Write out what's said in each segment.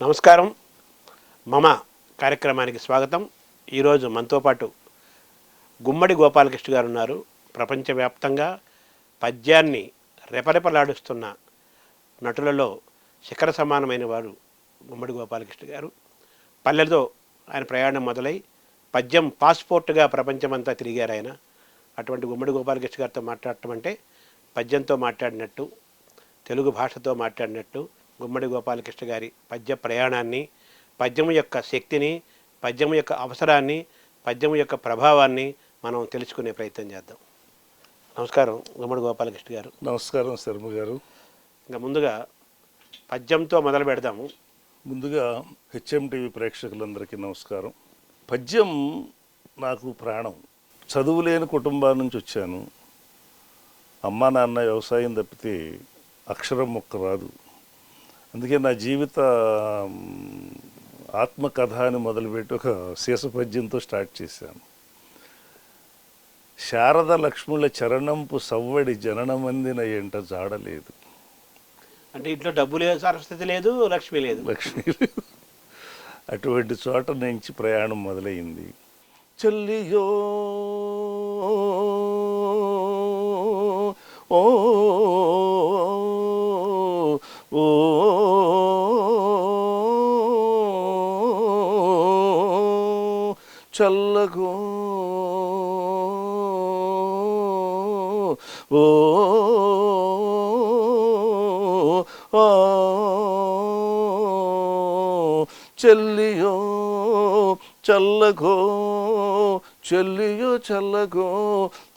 నమస్కారం. మమ కార్యక్రమానికి స్వాగతం. ఈరోజు మనతో పాటు గుమ్మడి గోపాలకృష్ణ గారు ఉన్నారు. ప్రపంచవ్యాప్తంగా పద్యాన్ని రెపరెపలాడిస్తున్న నటులలో శిఖర సమానమైన వారు గుమ్మడి గోపాలకృష్ణ గారు. పల్లెలతో ఆయన ప్రయాణం మొదలై పద్యం పాస్పోర్ట్గా ప్రపంచమంతా తిరిగారు ఆయన. అటువంటి గుమ్మడి గోపాలకృష్ణ గారితో మాట్లాడటం అంటే పద్యంతో మాట్లాడినట్టు, తెలుగు భాషతో మాట్లాడినట్టు. గుమ్మడి గోపాలకృష్ణ గారి పద్య ప్రయాణాన్ని, పద్యము యొక్క శక్తిని, పద్యము యొక్క అవసరాన్ని, పద్యము యొక్క ప్రభావాన్ని మనం తెలుసుకునే ప్రయత్నం చేద్దాం. నమస్కారం గుమ్మడి గోపాలకృష్ణ గారు. నమస్కారం శర్మ గారు. ఇంకా ముందుగా పద్యంతో మొదలు పెడదాము. ముందుగా హెచ్ఎంటీవీ ప్రేక్షకులందరికీ నమస్కారం. పద్యం నాకు ప్రాణం. చదువులేని కుటుంబం నుంచి వచ్చాను. అమ్మా నాన్న వ్యవసాయం తప్పితే అక్షరం మొక్క రాదు. అందుకే నా జీవిత ఆత్మకథ అని మొదలుపెట్టి ఒక శీర్షపద్యంతో స్టార్ట్ చేశాను. శారద లక్ష్ముల చరణంపు సవ్వడి జననమందిన ఎంట జాడలేదు. అంటే ఇంట్లో డబ్బు లేదు, సరస్వతి లేదు, లక్ష్మి లేదు. లక్ష్మి లేదు. అటువంటి చోట నుంచి ప్రయాణం మొదలైంది. చెల్లియో ఓ ఓ చల్లగో ఓ చెల్లియో చల్లగో చెల్లియో చల్లగో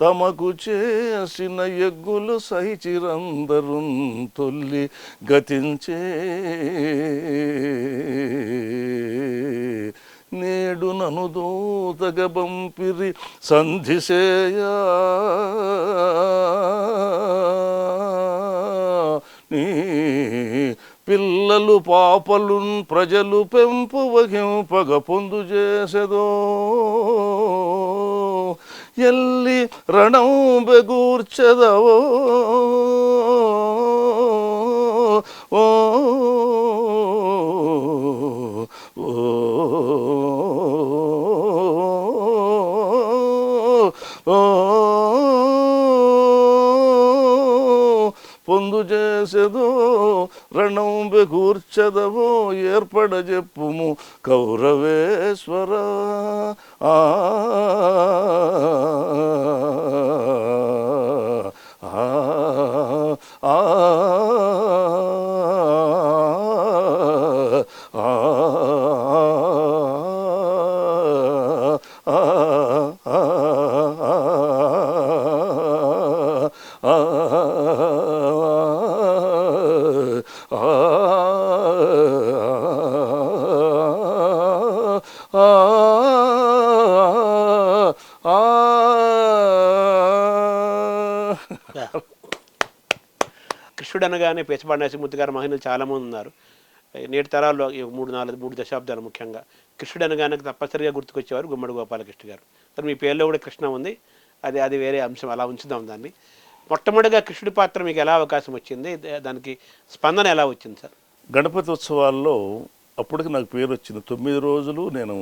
తమకు చేసిన ఎగ్గులు సహిచిరందరు తొల్లి గతించే నేడు నను దూతగ బంపిరి సంధిసేయా నీ పిల్లలు పాపలున్ ప్రజలు పెంపు వహింపగ పొందు చేసెదో ఎల్లి రణం బెగూర్చెదవో ఓ పొందు చేసెదో రణం బెగూర్చెదవో ఏర్పడ చెప్పుము కౌరవేశ్వర. ఆ కృష్ణుడు అనగానే పేచపాటి నరసింహమూర్తి గారు మహిళలు చాలామంది ఉన్నారు. నేటి తరాల్లో మూడు దశాబ్దాలు ముఖ్యంగా కృష్ణుడు అనగానే తప్పనిసరిగా గుర్తుకొచ్చేవారు గుమ్మడి గోపాలకృష్ణ గారు. మరి మీ పేరులో కూడా కృష్ణ ఉంది, అది వేరే అంశం, అలా ఉంచుదాం దాన్ని. మొట్టమొదటిగా కృష్ణుడి పాత్ర మీకు ఎలా అవకాశం వచ్చింది, దానికి స్పందన ఎలా వచ్చింది సార్? గణపతి ఉత్సవాల్లో అప్పటికి నాకు పేరు వచ్చింది. 9 రోజులు నేను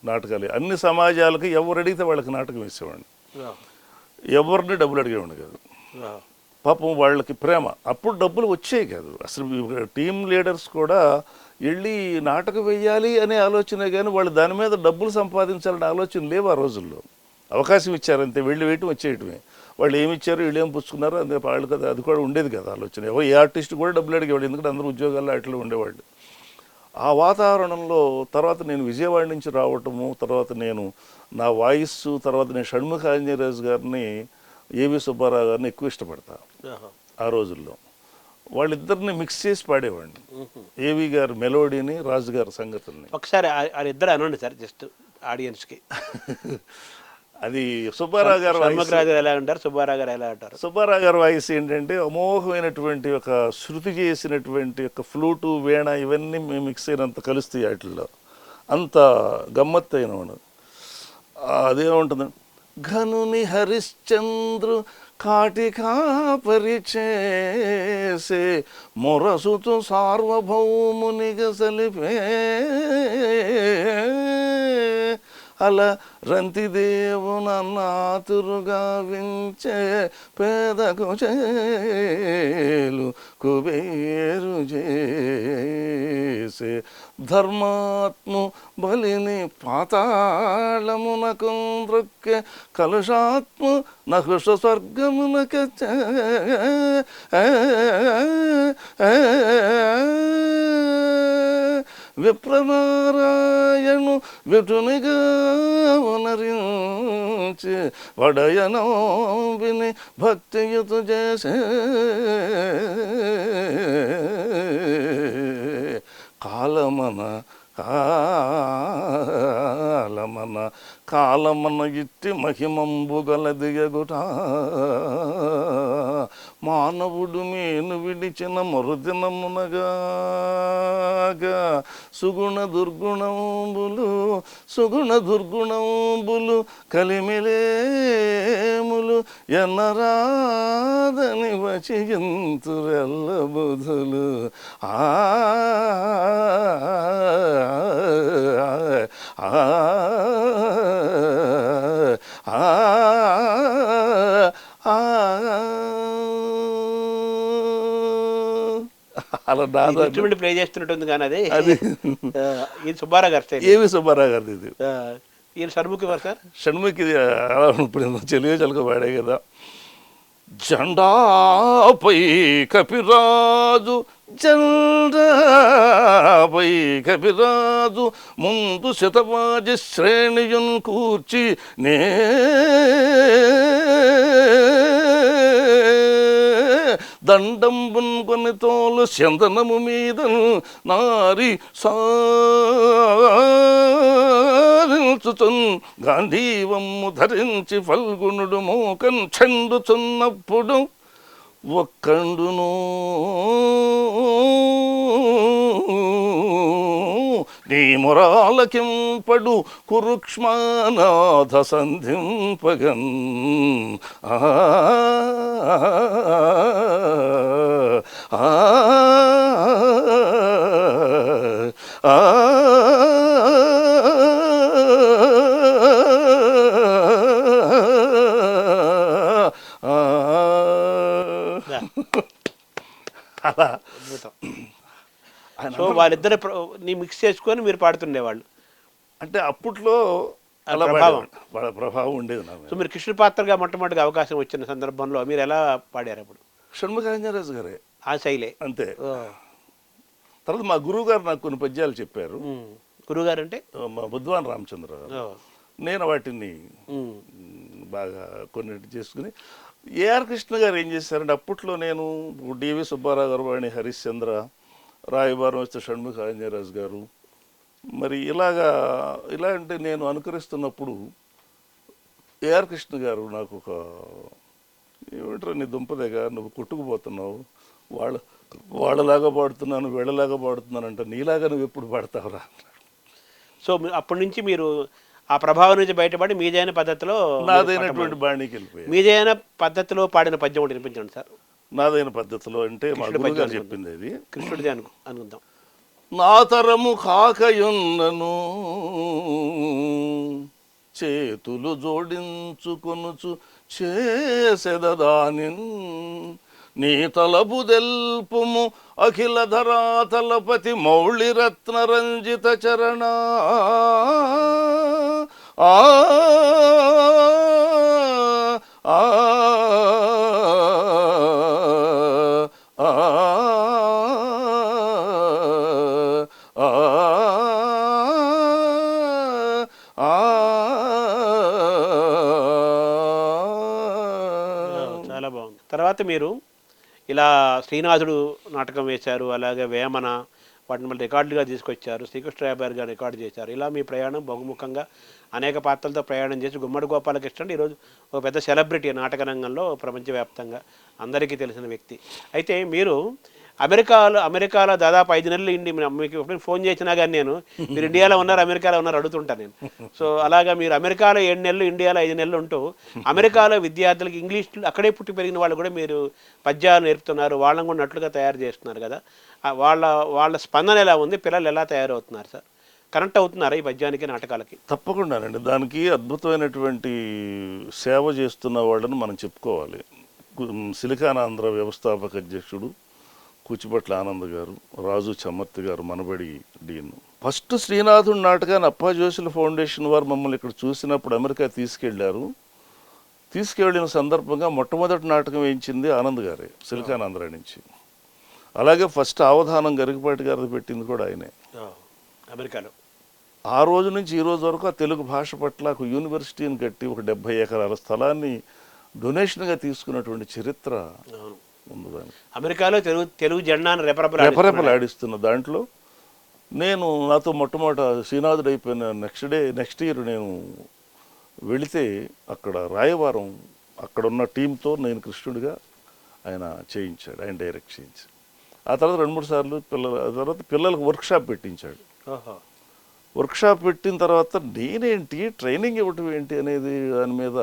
నాటకాలు అన్ని సమాజాలకి ఎవరు అడిగితే వాళ్ళకి నాటకం వేసేవాడిని. ఎవరిని డబ్బులు అడిగేవాడిని కాదు. పాపం వాళ్ళకి ప్రేమ. అప్పుడు డబ్బులు వచ్చేవి కాదు అసలు. టీం లీడర్స్ కూడా వెళ్ళి నాటకం వేయాలి అనే ఆలోచనే కానీ వాళ్ళు దాని మీద డబ్బులు సంపాదించాలనే ఆలోచన లేవు ఆ రోజుల్లో. అవకాశం ఇచ్చారంతే, వెళ్ళి వేయటం వచ్చేయటమే. వాళ్ళు ఏమి ఇచ్చారు, వీళ్ళు ఏం పుచ్చుకున్నారో అంతే వాళ్ళు కదా, అది కూడా ఉండేది కదా ఆలోచన. ఏ ఆర్టిస్ట్ కూడా డబ్బులు అడిగేవాడు, ఎందుకంటే అందరూ ఉద్యోగాల్లో అట్లా ఉండేవాళ్ళు. ఆ వాతావరణంలో తర్వాత నేను విజయవాడ నుంచి రావటము, తర్వాత నేను నా వాయిస్, తర్వాత నేను షణ్ముఖ ఆంజనేయరాజు గారిని, ఏవి సుబ్బారావు గారిని ఎక్కువ ఇష్టపడతా. ఆ రోజుల్లో వాళ్ళిద్దరిని మిక్స్ చేసి పాడేవాడిని. ఏవి గారు మెలోడీని, రాజు గారి సంగతుల్ని. ఒకసారి ఇద్దరు అనండి సార్ జస్ట్ ఆడియన్స్కి. అది సుబ్బారావు గారు ఎలా అంటారు, సుబ్బారావు గారు ఎలా అంటారు? సుబ్బారావు గారి వాయిస్ ఏంటంటే అమోఘమైనటువంటి ఒక శృతి చేసినటువంటి ఒక ఫ్లూటు, వీణ ఇవన్నీ మిక్స్ అయినంత కలుస్తాయి వాటిల్లో. అంత గమ్మత్తు అయినవాడు. అదేముంటుంది, ఘనుని హరిశ్చంద్రు కాటికా పరిచేసే మొరసుతు సార్వభౌమునిగా సలిపే అలా రంతిదేవునన్నాతురుగా వించే పేదకు చేలు కుబేరు చేసే ధర్మాత్ము బలిని పాతాళమునకు దృక్కె కలుషాత్ము నహుష స్వర్గమునకు విప్రనారాయణు విటునిగా ఉనరించి వడయనో విని భక్తియుతు చేసే కాలమన ఇట్టి మహిమంబు గలదియగుట మానవుడు మేను విడిచిన మరుదినమునగా సుగుణ దుర్గుణంబులు కలిమిలేములు ఎన్నరాదని వచింతురెల్ల బుధులు అలా ఇన్స్ట్రుమెంట్ ప్లే చేస్తున్నట్టుంది కానీ అది ఇది సుబ్బారావు గారు స్టైల్. ఏవి సుబ్బారావు గారిది ఇది. ఈయన షణ్ముఖి వారు సార్. షణ్ముఖి ఇప్పుడు చెలియో చలక పాడే కదా. జెండాపై కపిరాజు జెండాపై కపిరాజు ముందు శతవాజి శ్రేణియున్ కూర్చి నే దండంబున్ కొని తోలు చందనము మీద నారి సారించుచున్ గాంధీవమ్ము ధరించి ఫల్గుణుడు మోకన్ చెండుచున్నప్పుడు ఒక్కండును నీ మొరాలకింపడు కురుక్ష్మానాథ సంధింపగన్ అలా సో వాళ్ళిద్దరు నీ మిక్స్ చేసుకొని మీరు పాడుతుండేవాళ్ళు. అంటే అప్పట్లో అలా వాళ్ళ ప్రభావం ఉండేది నా మీద. సో మీరు కృష్ణ పాత్రగా మొట్టమొదటిగా అవకాశం వచ్చిన సందర్భంలో మీరు ఎలా పాడారు అప్పుడు? షణ్ముఖరాజు గారే ఆ శైలే అంతే. తర్వాత మా గురువు గారు నాకు కొన్ని పద్యాలు చెప్పారు. గురువుగారు అంటే మా బుద్ధ్వాన్ రామచంద్ర గారు. నేను వాటిని బాగా కొన్నిటి చేసుకుని ఏఆర్ కృష్ణ గారు ఏం చేశారంటే అప్పట్లో నేను డివి సుబ్బారావు గారు, వాణి హరిశ్చంద్ర, రాయబారం వస్తే షణ్ముఖరాజు గారు, మరి ఇలా అంటే నేను అనుకరిస్తున్నప్పుడు ఏఆర్ కృష్ణ గారు నాకు ఒక ఏమిట్రా నీ దుంపదేగా నువ్వు కొట్టుకుపోతున్నావు, వాళ్ళలాగా పాడుతున్నాను వీళ్ళలాగా పాడుతున్నాను అంటే నీలాగా నువ్వు ఎప్పుడు పాడతావురా. సో అప్పటి నుంచి మీరు ఆ ప్రభావం నుంచి బయటపడి మీదైన పద్ధతిలో నాదైనటువంటి బాణీకి వెళ్ళిపోయాయి. మీదైన పద్ధతిలో పాడిన పద్యం ఒకటి వినిపించండి సార్. నాదైన పద్ధతిలో అంటే మా గురువు గారు చెప్పింది అది కృష్ణుడిది అనుకుందాం. నా తరము కాకయున్నను చేతులు జోడించుకొనుచు చేసెదదాని నీ తలపు దెల్పుము అఖిల ధరాతలపతి మౌళిరత్న రంజిత చరణ ఆ చాలా బాగుంది. తర్వాత మీరు ఇలా శ్రీనాథుడు నాటకం వేశారు, అలాగే వేమన, వాటిని మళ్ళీ రికార్డులుగా తీసుకొచ్చారు, శ్రీకృష్ణరాయబారి గారు రికార్డు చేశారు. ఇలా మీ ప్రయాణం బహుముఖంగా అనేక పాత్రలతో ప్రయాణం చేసి గుమ్మడి గోపాలకృష్ణ ఈరోజు ఒక పెద్ద సెలబ్రిటీ నాటక రంగంలో ప్రపంచవ్యాప్తంగా అందరికీ తెలిసిన వ్యక్తి. అయితే మీరు అమెరికాలో దాదాపు 5 నెలలు మీకు ఎప్పుడు ఫోన్ చేసినా కానీ నేను మీరు ఇండియాలో ఉన్నారు అమెరికాలో ఉన్నారు అడుగుతుంటాను నేను. సో అలాగా మీరు అమెరికాలో 7 నెలలు ఇండియాలో 5 నెలలు ఉంటూ అమెరికాలో విద్యార్థులకు ఇంగ్లీష్ అక్కడే పుట్టి పెరిగిన వాళ్ళు కూడా మీరు పద్యాలు నేర్పుతున్నారు, వాళ్ళని కూడా నటులుగా తయారు చేస్తున్నారు కదా. వాళ్ళ స్పందన ఎలా ఉంది, పిల్లలు ఎలా తయారవుతున్నారు సార్? కనెక్ట్ అవుతున్నారా ఈ పద్యానికి నాటకాలకి? తప్పకుండానండి. దానికి అద్భుతమైనటువంటి సేవ చేస్తున్న వాళ్ళని మనం చెప్పుకోవాలి. సిలికానాంధ్ర వ్యవస్థాపక అధ్యక్షుడు కూచిపట్ల ఆనంద్ గారు, రాజు చమ్మర్తి గారు, మనబడి డీన్. ఫస్ట్ శ్రీనాథుడి నాటకాన్ని అప్పాజోషుల ఫౌండేషన్ వారు మమ్మల్ని ఇక్కడ చూసినప్పుడు అమెరికా తీసుకెళ్లారు. తీసుకెళ్లిన సందర్భంగా మొట్టమొదటి నాటకం వేయించింది ఆనంద్ గారే, సిలికానాంధ్ర నుంచి. అలాగే ఫస్ట్ అవధానం గరికపాటి గారిది పెట్టింది కూడా ఆయనే అమెరికాలో. ఆ రోజు నుంచి ఈ రోజు వరకు ఆ తెలుగు భాష పట్ల ఒక యూనివర్సిటీని కట్టి ఒక 70 ఎకరాల స్థలాన్ని డొనేషన్గా తీసుకున్నటువంటి చరిత్ర ఉంది దానికి. అమెరికాలో తెలుగు జెండాను రెపరెపలాడిస్తున్న దాంట్లో నేను నాతో మొట్టమొదట శ్రీనాథుడు అయిపోయిన నెక్స్ట్ ఇయర్ నేను వెళితే అక్కడ రాయవారం అక్కడ ఉన్న టీంతో నేను కృష్ణుడిగా ఆయన చేయించాడు, ఆయన డైరెక్ట్ చేయించాడు. ఆ తర్వాత 2-3 సార్లు పిల్లలకు వర్క్షాప్ పెట్టించాడు. వర్క్షాప్ పెట్టిన తర్వాత నేనేంటి ట్రైనింగ్ ఇవ్వటం ఏంటి అనేది దాని మీద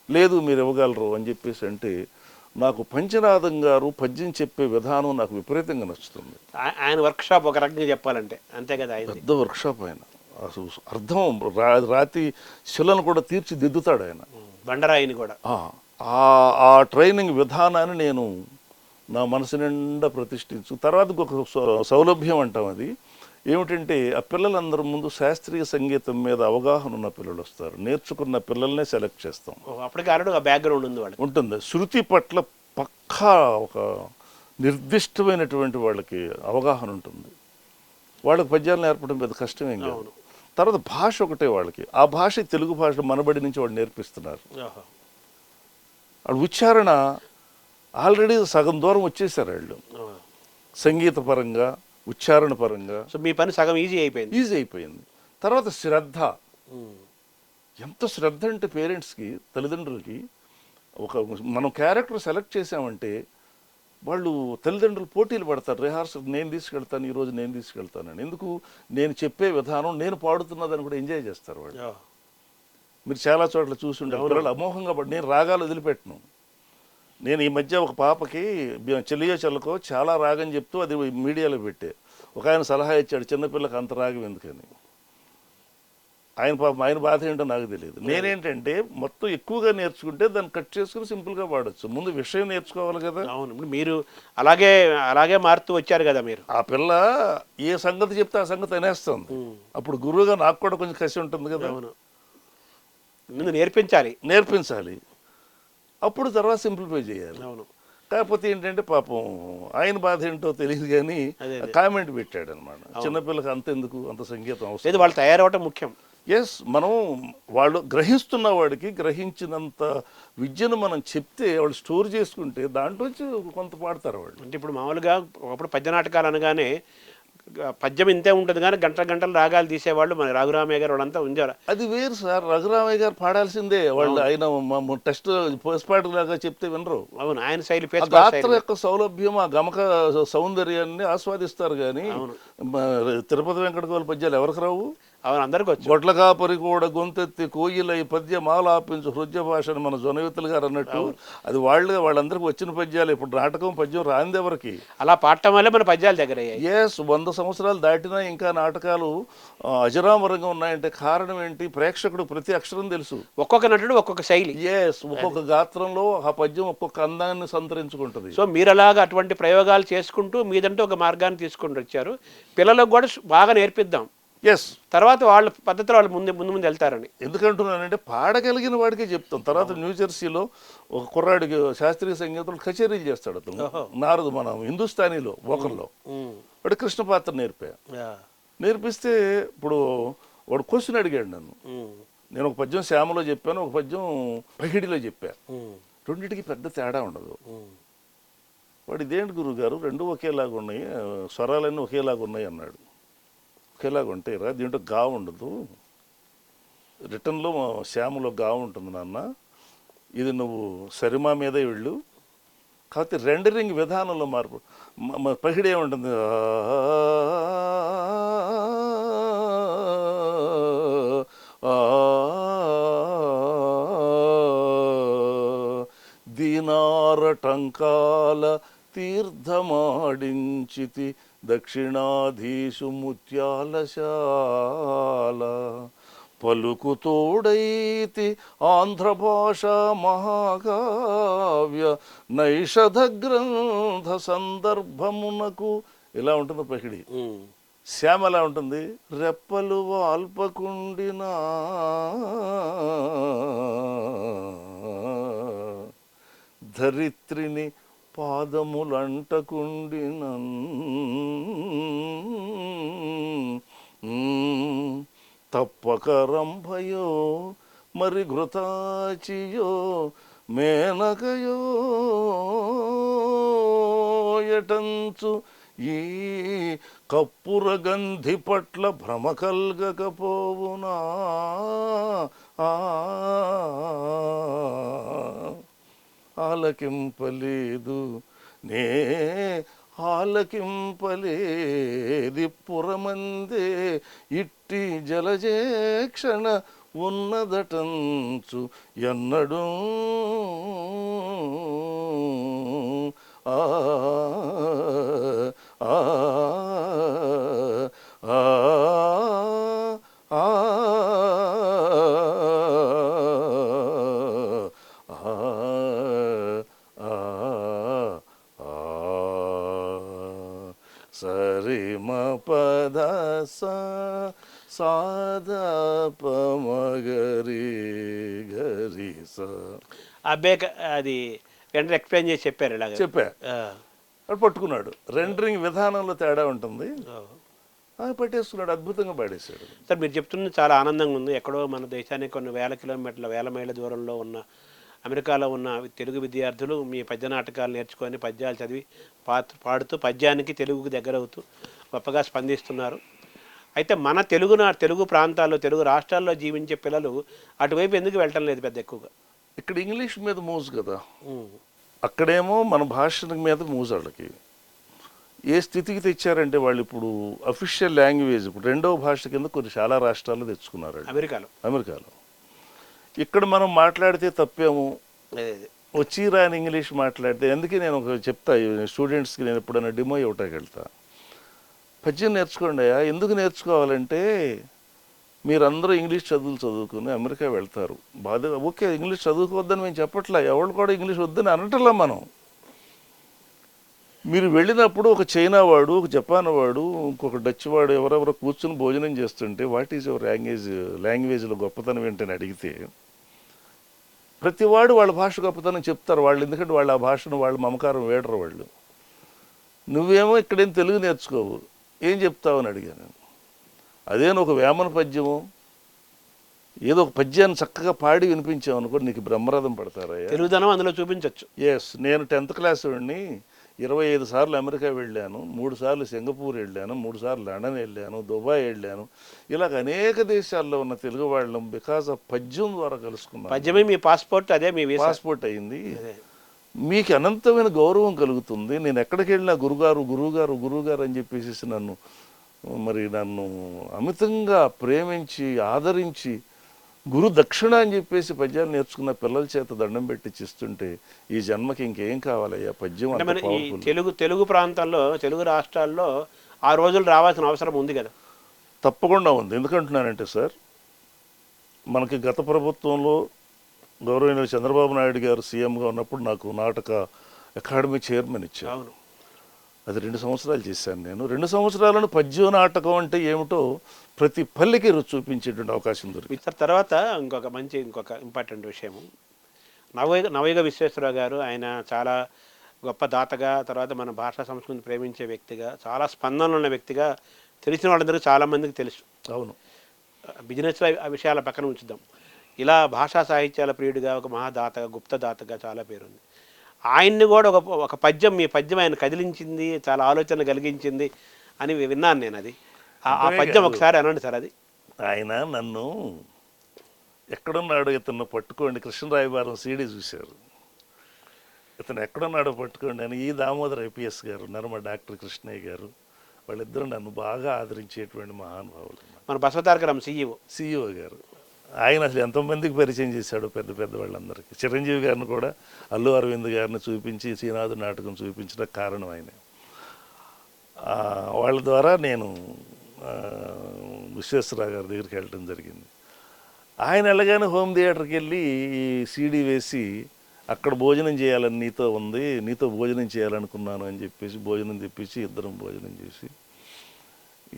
లేదు మీరు ఇవ్వగలరు అని చెప్పేసి అంటే నాకు పంచనాథం గారు పద్యం చెప్పే విధానం నాకు విపరీతంగా నచ్చుతుంది. ఆయన వర్క్షాప్ ఒక రకంగా చెప్పాలంటే అంతే కదా, పెద్ద వర్క్షాప్ ఆయన. అసలు అర్థం రాతి శిలను కూడా తీర్చిదిద్దుతాడు ఆయన, బండరాయిని కూడా. ఆ ట్రైనింగ్ విధానాన్ని నేను నా మనసు నిండా ప్రతిష్ఠించు. తర్వాత ఒక సౌలభ్యం అంటాం, అది ఏమిటంటే ఆ పిల్లలందరి ముందు శాస్త్రీయ సంగీతం మీద అవగాహన ఉన్న పిల్లలు వస్తారు. నేర్చుకున్న పిల్లల్నే సెలెక్ట్ చేస్తాం. అప్పటికి ఆల్రెడీ ఒక బ్యాక్గ్రౌండ్ ఉంది వాళ్ళకి, ఉంటుంది. శృతి పట్ల పక్కా ఒక నిర్దిష్టమైనటువంటి వాళ్ళకి అవగాహన ఉంటుంది. వాళ్ళకి పద్యాలు నేర్పడం పెద్ద కష్టమేం కాదు. తర్వాత భాష ఒకటే వాళ్ళకి, ఆ భాష తెలుగు భాష మనబడి నుంచి వాళ్ళు నేర్పిస్తున్నారు. వాళ్ళు ఉచ్చారణ ఆల్రెడీ సగం దూరం వచ్చేసారు వాళ్ళు, సంగీత పరంగా ఉచ్చారణ పరంగా. సో మీ పని సగం ఈజీ అయిపోయింది. తర్వాత శ్రద్ధ, ఎంత శ్రద్ధ అంటే పేరెంట్స్కి, తల్లిదండ్రులకి మనం క్యారెక్టర్ సెలెక్ట్ చేసామంటే వాళ్ళు తల్లిదండ్రులు పోటీలు పడతారు. రిహార్సల్ నేను తీసుకెళ్తాను, ఈరోజు నేను తీసుకెళ్తానని. ఎందుకు? నేను చెప్పే విధానం, నేను పాడుతున్నదని కూడా ఎంజాయ్ చేస్తారు వాళ్ళు. మీరు చాలా చోట్ల చూసి ఉండే పిల్లలు అమోఘంగా నేను రాగాలు వదిలిపెట్టను. నేను ఈ మధ్య ఒక పాపకి చెల్లియో చెల్లకో చాలా రాగం చెప్తూ అది మీడియాలో పెట్టే ఒక ఆయన సలహా ఇచ్చాడు, చిన్నపిల్లకి అంత రాగం ఎందుకని. ఆయన బాధ ఏంటో నాకు తెలియదు. నేనేంటంటే మొత్తం ఎక్కువగా నేర్చుకుంటే దాన్ని కట్ చేసుకుని సింపుల్గా పాడచ్చు. ముందు విషయం నేర్చుకోవాలి కదా. అవును, మీరు అలాగే మారుతూ వచ్చారు కదా మీరు. ఆ పిల్ల ఏ సంగతి చెప్తే ఆ సంగతి అనేస్తుంది. అప్పుడు గురువుగా నాకు కూడా కొంచెం కసి ఉంటుంది కదా. ముందు నేర్పించాలి, అప్పుడు తర్వాత సింప్లిఫై చేయాలి. అవును. కాకపోతే ఏంటంటే పాపం ఆయన బాధ ఏంటో తెలియదు కానీ కామెంట్ పెట్టాడు అనమాట, చిన్నపిల్లకి అంతెందుకు, అంత సంగీతం అవసరం, వాళ్ళు తయారవటం ముఖ్యం. మనం వాళ్ళు గ్రహిస్తున్న వాడికి గ్రహించినంత విద్యను మనం చెప్తే వాళ్ళు స్టోర్ చేసుకుంటే దాంట్లో కొంత పాడతారు వాళ్ళు. అంటే ఇప్పుడు మామూలుగా ఒకప్పుడు పద్య నాటకాలు అనగానే పద్యం ఇంతే ఉంటుంది కానీ గంటలు రాగాలు తీసేవాళ్ళు మన రఘురామయ్య గారు వాళ్ళంతా ఉండారు. అది వేరు సార్, రఘురామయ్య గారు పాడాల్సిందే. వాళ్ళు ఆయన టెస్ట్ పోస్ట్పాటు లాగా చెప్తే వినరు. అవును, ఆయన శైలి గాత్ర యొక్క సౌలభ్యం, ఆ గమక సౌందర్యాన్ని ఆస్వాదిస్తారు కానీ తిరుపతి వెంకటగోళ పద్యాలు ఎవరికి రావు? అవును, అందరికీ వచ్చు. గొడ్ల కాపరి కూడా గొంతెత్తి కోయిల ఈ పద్య మాలాపించు హృదయ భాషను మన జొనయుతులు గారు అన్నట్టు అది వాళ్ళందరికీ వచ్చిన పద్యాలు. ఇప్పుడు నాటకం పద్యం రాంది ఎవరికి? అలా పాడటం వల్లే మన పద్యాలు దగ్గర 100 సంవత్సరాలు దాటినా ఇంకా నాటకాలు అజరామరంగా ఉన్నాయంటే కారణం ఏంటి? ప్రేక్షకుడు ప్రతి అక్షరం తెలుసు. ఒక్కొక్క నటుడు ఒక్కొక్క శైలి, ఒక్కొక్క గాత్రంలో ఆ పద్యం ఒక్కొక్క అందాన్ని సంతరించుకుంటుంది. సో మీరు అలాగా అటువంటి ప్రయోగాలు చేసుకుంటూ మీదంటూ ఒక మార్గాన్ని తీసుకుంటూ వచ్చారు. పిల్లలకు కూడా బాగా నేర్పిద్దాం, తర్వాత వాళ్ళ పద్ధతిలో వాళ్ళు ముందు వెళ్తారని. ఎందుకంటున్నానంటే పాడగలిగిన వాడికే చెప్తాం. తర్వాత న్యూజెర్సీలో ఒక కుర్రాడికి శాస్త్రీయ సంగీతంలో కచేరీలు చేస్తాడు అతను, నారదు, మన హిందుస్థానీలో వోకల్లో. వాడు కృష్ణ పాత్ర నేర్పిస్తే ఇప్పుడు వాడు క్వశ్చన్ అడిగాడు నన్ను. నేను ఒక పద్యం శ్యామలో చెప్పాను, ఒక పద్యం పహిడిలో చెప్పాను. రెండింటికి పెద్ద తేడా ఉండదు. వాడు ఇదేంటి గురువు గారు రెండు ఒకేలాగా ఉన్నాయి, స్వరాలన్నీ ఒకేలాగా ఉన్నాయి అన్నాడు. ఒకేలాగా ఉంటాయి రా, దీంట్లో గా ఉండదు, రిటర్న్లో శ్యామలో గా ఉంటుంది నాన్న, ఇది నువ్వు సరిమా మీదే వెళ్ళు, కాకపోతే రెండరింగ్ విధానంలో మార్పు. పహిడి ఏముంటుంది, దీనారటంకాల తీర్థమాడించితి దక్షిణాధీశు ముత్యాలశాల, పలుకుతోడైతి ఆంధ్ర భాషా మహాకావ్య నైషధ గ్రంథ సందర్భమునకు. ఇలా ఉంటుంది పకిడి. శ్యామ ఎలా ఉంటుంది, రెప్పలు వాల్పకుండినా ధరిత్రిని పాదములంటకుండినన్, తప్పక రంభయో మరి ఘృతాచియో మేనకయో ఎటంచు ఈ కప్పుర గంధి పట్ల భ్రమ కల్గకపోవునా. ఆలకింపలేదు నే ఆలకింపలేది పురమందే ఇట్టి జలజేక్షణ ఉన్నదటంచు ఎన్నడూ. ఆ ఆ ఆ ఆ సరి మ పద సాధపమగరి గరి స. అబ్బే అది వెంటనే ఎక్స్ప్లెయిన్ చేసి చెప్పారు, ఇలాగ చెప్పా. అది పట్టుకున్నాడు. రెండరింగ్ విధానంలో తేడా ఉంటుంది, పట్టేసుకున్నాడు, అద్భుతంగా పాడేశాడు. సార్ మీరు చెప్తున్నది చాలా ఆనందంగా ఉంది. ఎక్కడో మన దేశానికి కొన్ని వేల కిలోమీటర్ల వేల మైళ్ళ దూరంలో ఉన్న అమెరికాలో ఉన్న తెలుగు విద్యార్థులు మీ పద్య నాటకాలు నేర్చుకొని పద్యాలు చదివి పాడుతూ పద్యానికి తెలుగుకు దగ్గరవుతూ గొప్పగా స్పందిస్తున్నారు. అయితే మన తెలుగు ప్రాంతాల్లో తెలుగు రాష్ట్రాల్లో జీవించే పిల్లలు అటువైపు ఎందుకు వెళ్ళటం లేదు పెద్ద ఎక్కువగా? ఇక్కడ ఇంగ్లీష్ మీద మోజు కదా, అక్కడేమో మన భాష మీద మోజు. వాళ్ళకి ఏ స్థితికి తెచ్చారంటే వాళ్ళు ఇప్పుడు అఫీషియల్ లాంగ్వేజ్ ఇప్పుడు రెండవ భాష కింద కొన్ని చాలా రాష్ట్రాల్లో తెచ్చుకున్నారు అమెరికాలో. ఇక్కడ మనం మాట్లాడితే తప్పేమో, వచ్చి రాని ఇంగ్లీష్ మాట్లాడితే. అందుకే నేను ఒక చెప్తా స్టూడెంట్స్కి, నేను ఎప్పుడైనా డిమో ఇవ్వటానికి వెళ్తా, పద్యం నేర్చుకోండి అయ్యా. ఎందుకు నేర్చుకోవాలంటే మీరందరూ ఇంగ్లీష్ చదువుకుని అమెరికా వెళ్తారు, బాధ. ఓకే, ఇంగ్లీష్ చదువుకోవద్దని మేము చెప్పట్లా, ఎవరు కూడా ఇంగ్లీష్ వద్దని అనటంలా మనం. మీరు వెళ్ళినప్పుడు ఒక చైనా వాడు, ఒక జపాన్ వాడు, ఇంకొక డచ్ వాడు ఎవరెవరో కూర్చుని భోజనం చేస్తుంటే వాట్ ఈజ్ యువర్ లాంగ్వేజ్లో గొప్పతనం ఏంటని అడిగితే ప్రతివాడు వాళ్ళ భాష గొప్పతనం చెప్తారు వాళ్ళు. ఎందుకంటే వాళ్ళు ఆ భాషను వాళ్ళ మమకారం వేడరు వాళ్ళు. నువ్వేమో ఇక్కడేం తెలుగు నేర్చుకోవు, ఏం చెప్తావు అని అడిగాను. అదేను ఒక వేమన పద్యము, ఏదో ఒక పద్యాన్ని చక్కగా పాడి వినిపించావు అనుకో, నీకు బ్రహ్మరథం పడతారా? తెలుగుదనం అందులో చూపించవచ్చు. ఎస్, నేను 10th క్లాస్ వాడిని, 25 సార్లు అమెరికా వెళ్ళాను, 3 సార్లు సింగపూర్ వెళ్ళాను, 3 సార్లు లండన్ వెళ్ళాను, దుబాయ్ వెళ్ళాను. ఇలాగ అనేక దేశాల్లో ఉన్న తెలుగు వాళ్ళం బికాస్ ఆఫ్ పద్యం ద్వారా కలుసుకున్నాను. పద్యమే మీ పాస్పోర్ట్, అదే మీ పాస్పోర్ట్ అయింది. మీకు అనంతమైన గౌరవం కలుగుతుంది. నేను ఎక్కడికి వెళ్ళినా గురువుగారు అని చెప్పేసి నన్ను అమితంగా ప్రేమించి ఆదరించి గురు దక్షిణ అని చెప్పేసి పద్యాలు నేర్చుకున్న పిల్లల చేత దండం పెట్టి చేస్తుంటే ఈ జన్మకి ఇంకేం కావాలయ్యా పద్యం. తెలుగు ప్రాంతాల్లో, తెలుగు రాష్ట్రాల్లో ఆ రోజులు రావాల్సిన అవసరం ఉంది కదా? తప్పకుండా ఉంది. ఎందుకంటున్నానంటే సార్, మనకి గత ప్రభుత్వంలో గౌరవనీయులు చంద్రబాబు నాయుడు గారు సీఎంగా ఉన్నప్పుడు నాకు నాటక అకాడమీ చైర్మన్ ఇచ్చారు. అవును, అది 2 సంవత్సరాలు చేశాను నేను. 2 సంవత్సరాలను పద్యం నాటకం అంటే ఏమిటో ప్రతి పల్లెకి చూపించేటువంటి అవకాశం దొరికింది. తర్వాత ఇంకొక ఇంపార్టెంట్ విషయము, నవయుగ విశ్వేశ్వరరావు గారు, ఆయన చాలా గొప్ప దాతగా, తర్వాత మన భాషా సంస్కృతిని ప్రేమించే వ్యక్తిగా, చాలా స్పందనలు ఉన్న వ్యక్తిగా తెలిసిన వాళ్ళందరికీ చాలామందికి తెలుసు. అవును, బిజినెస్ విషయాల పక్కన ఉంచుదాం. ఇలా భాషా సాహిత్యాల ప్రియుడిగా, ఒక మహాదాతగా, గుప్తదాతగా చాలా పేరుంది. ఆయన్ని కూడా ఒక పద్యం, మీ పద్యం ఆయన కదిలించింది, చాలా ఆలోచన కలిగించింది అని విన్నాను నేను. అది ఆ పద్యం ఒకసారి అనండి సార్. అది ఆయన నన్ను ఎక్కడున్నాడు ఇతను పట్టుకోండి, కృష్ణరాయబారం సీడీ చూశారు. ఇతను ఎక్కడున్నాడో పట్టుకోండి అని ఈ దామోదర్ ఐపీఎస్ గారు ఉన్నారు, మా డాక్టర్ కృష్ణయ్య గారు, వాళ్ళిద్దరూ నన్ను బాగా ఆదరించేటువంటి మహానుభావులు. మన బసవతారకరామ్ సిఇఓ గారు, ఆయన అసలు ఎంతోమందికి పరిచయం చేశాడు పెద్ద పెద్ద వాళ్ళందరికీ. చిరంజీవి గారిని కూడా అల్లు అరవింద్ గారిని చూపించి శ్రీనాథు నాటకం చూపించిన కారణం ఆయన. వాళ్ళ ద్వారా నేను విశ్వేశ్వరరావు గారి దగ్గరికి వెళ్ళడం జరిగింది. ఆయన వెళ్ళగానే హోమ్ థియేటర్కి వెళ్ళి సీడీ వేసి అక్కడ భోజనం చేయాలని నీతో ఉంది, నీతో భోజనం చేయాలనుకున్నాను అని చెప్పేసి భోజనం తెప్పించి ఇద్దరం భోజనం చేసి,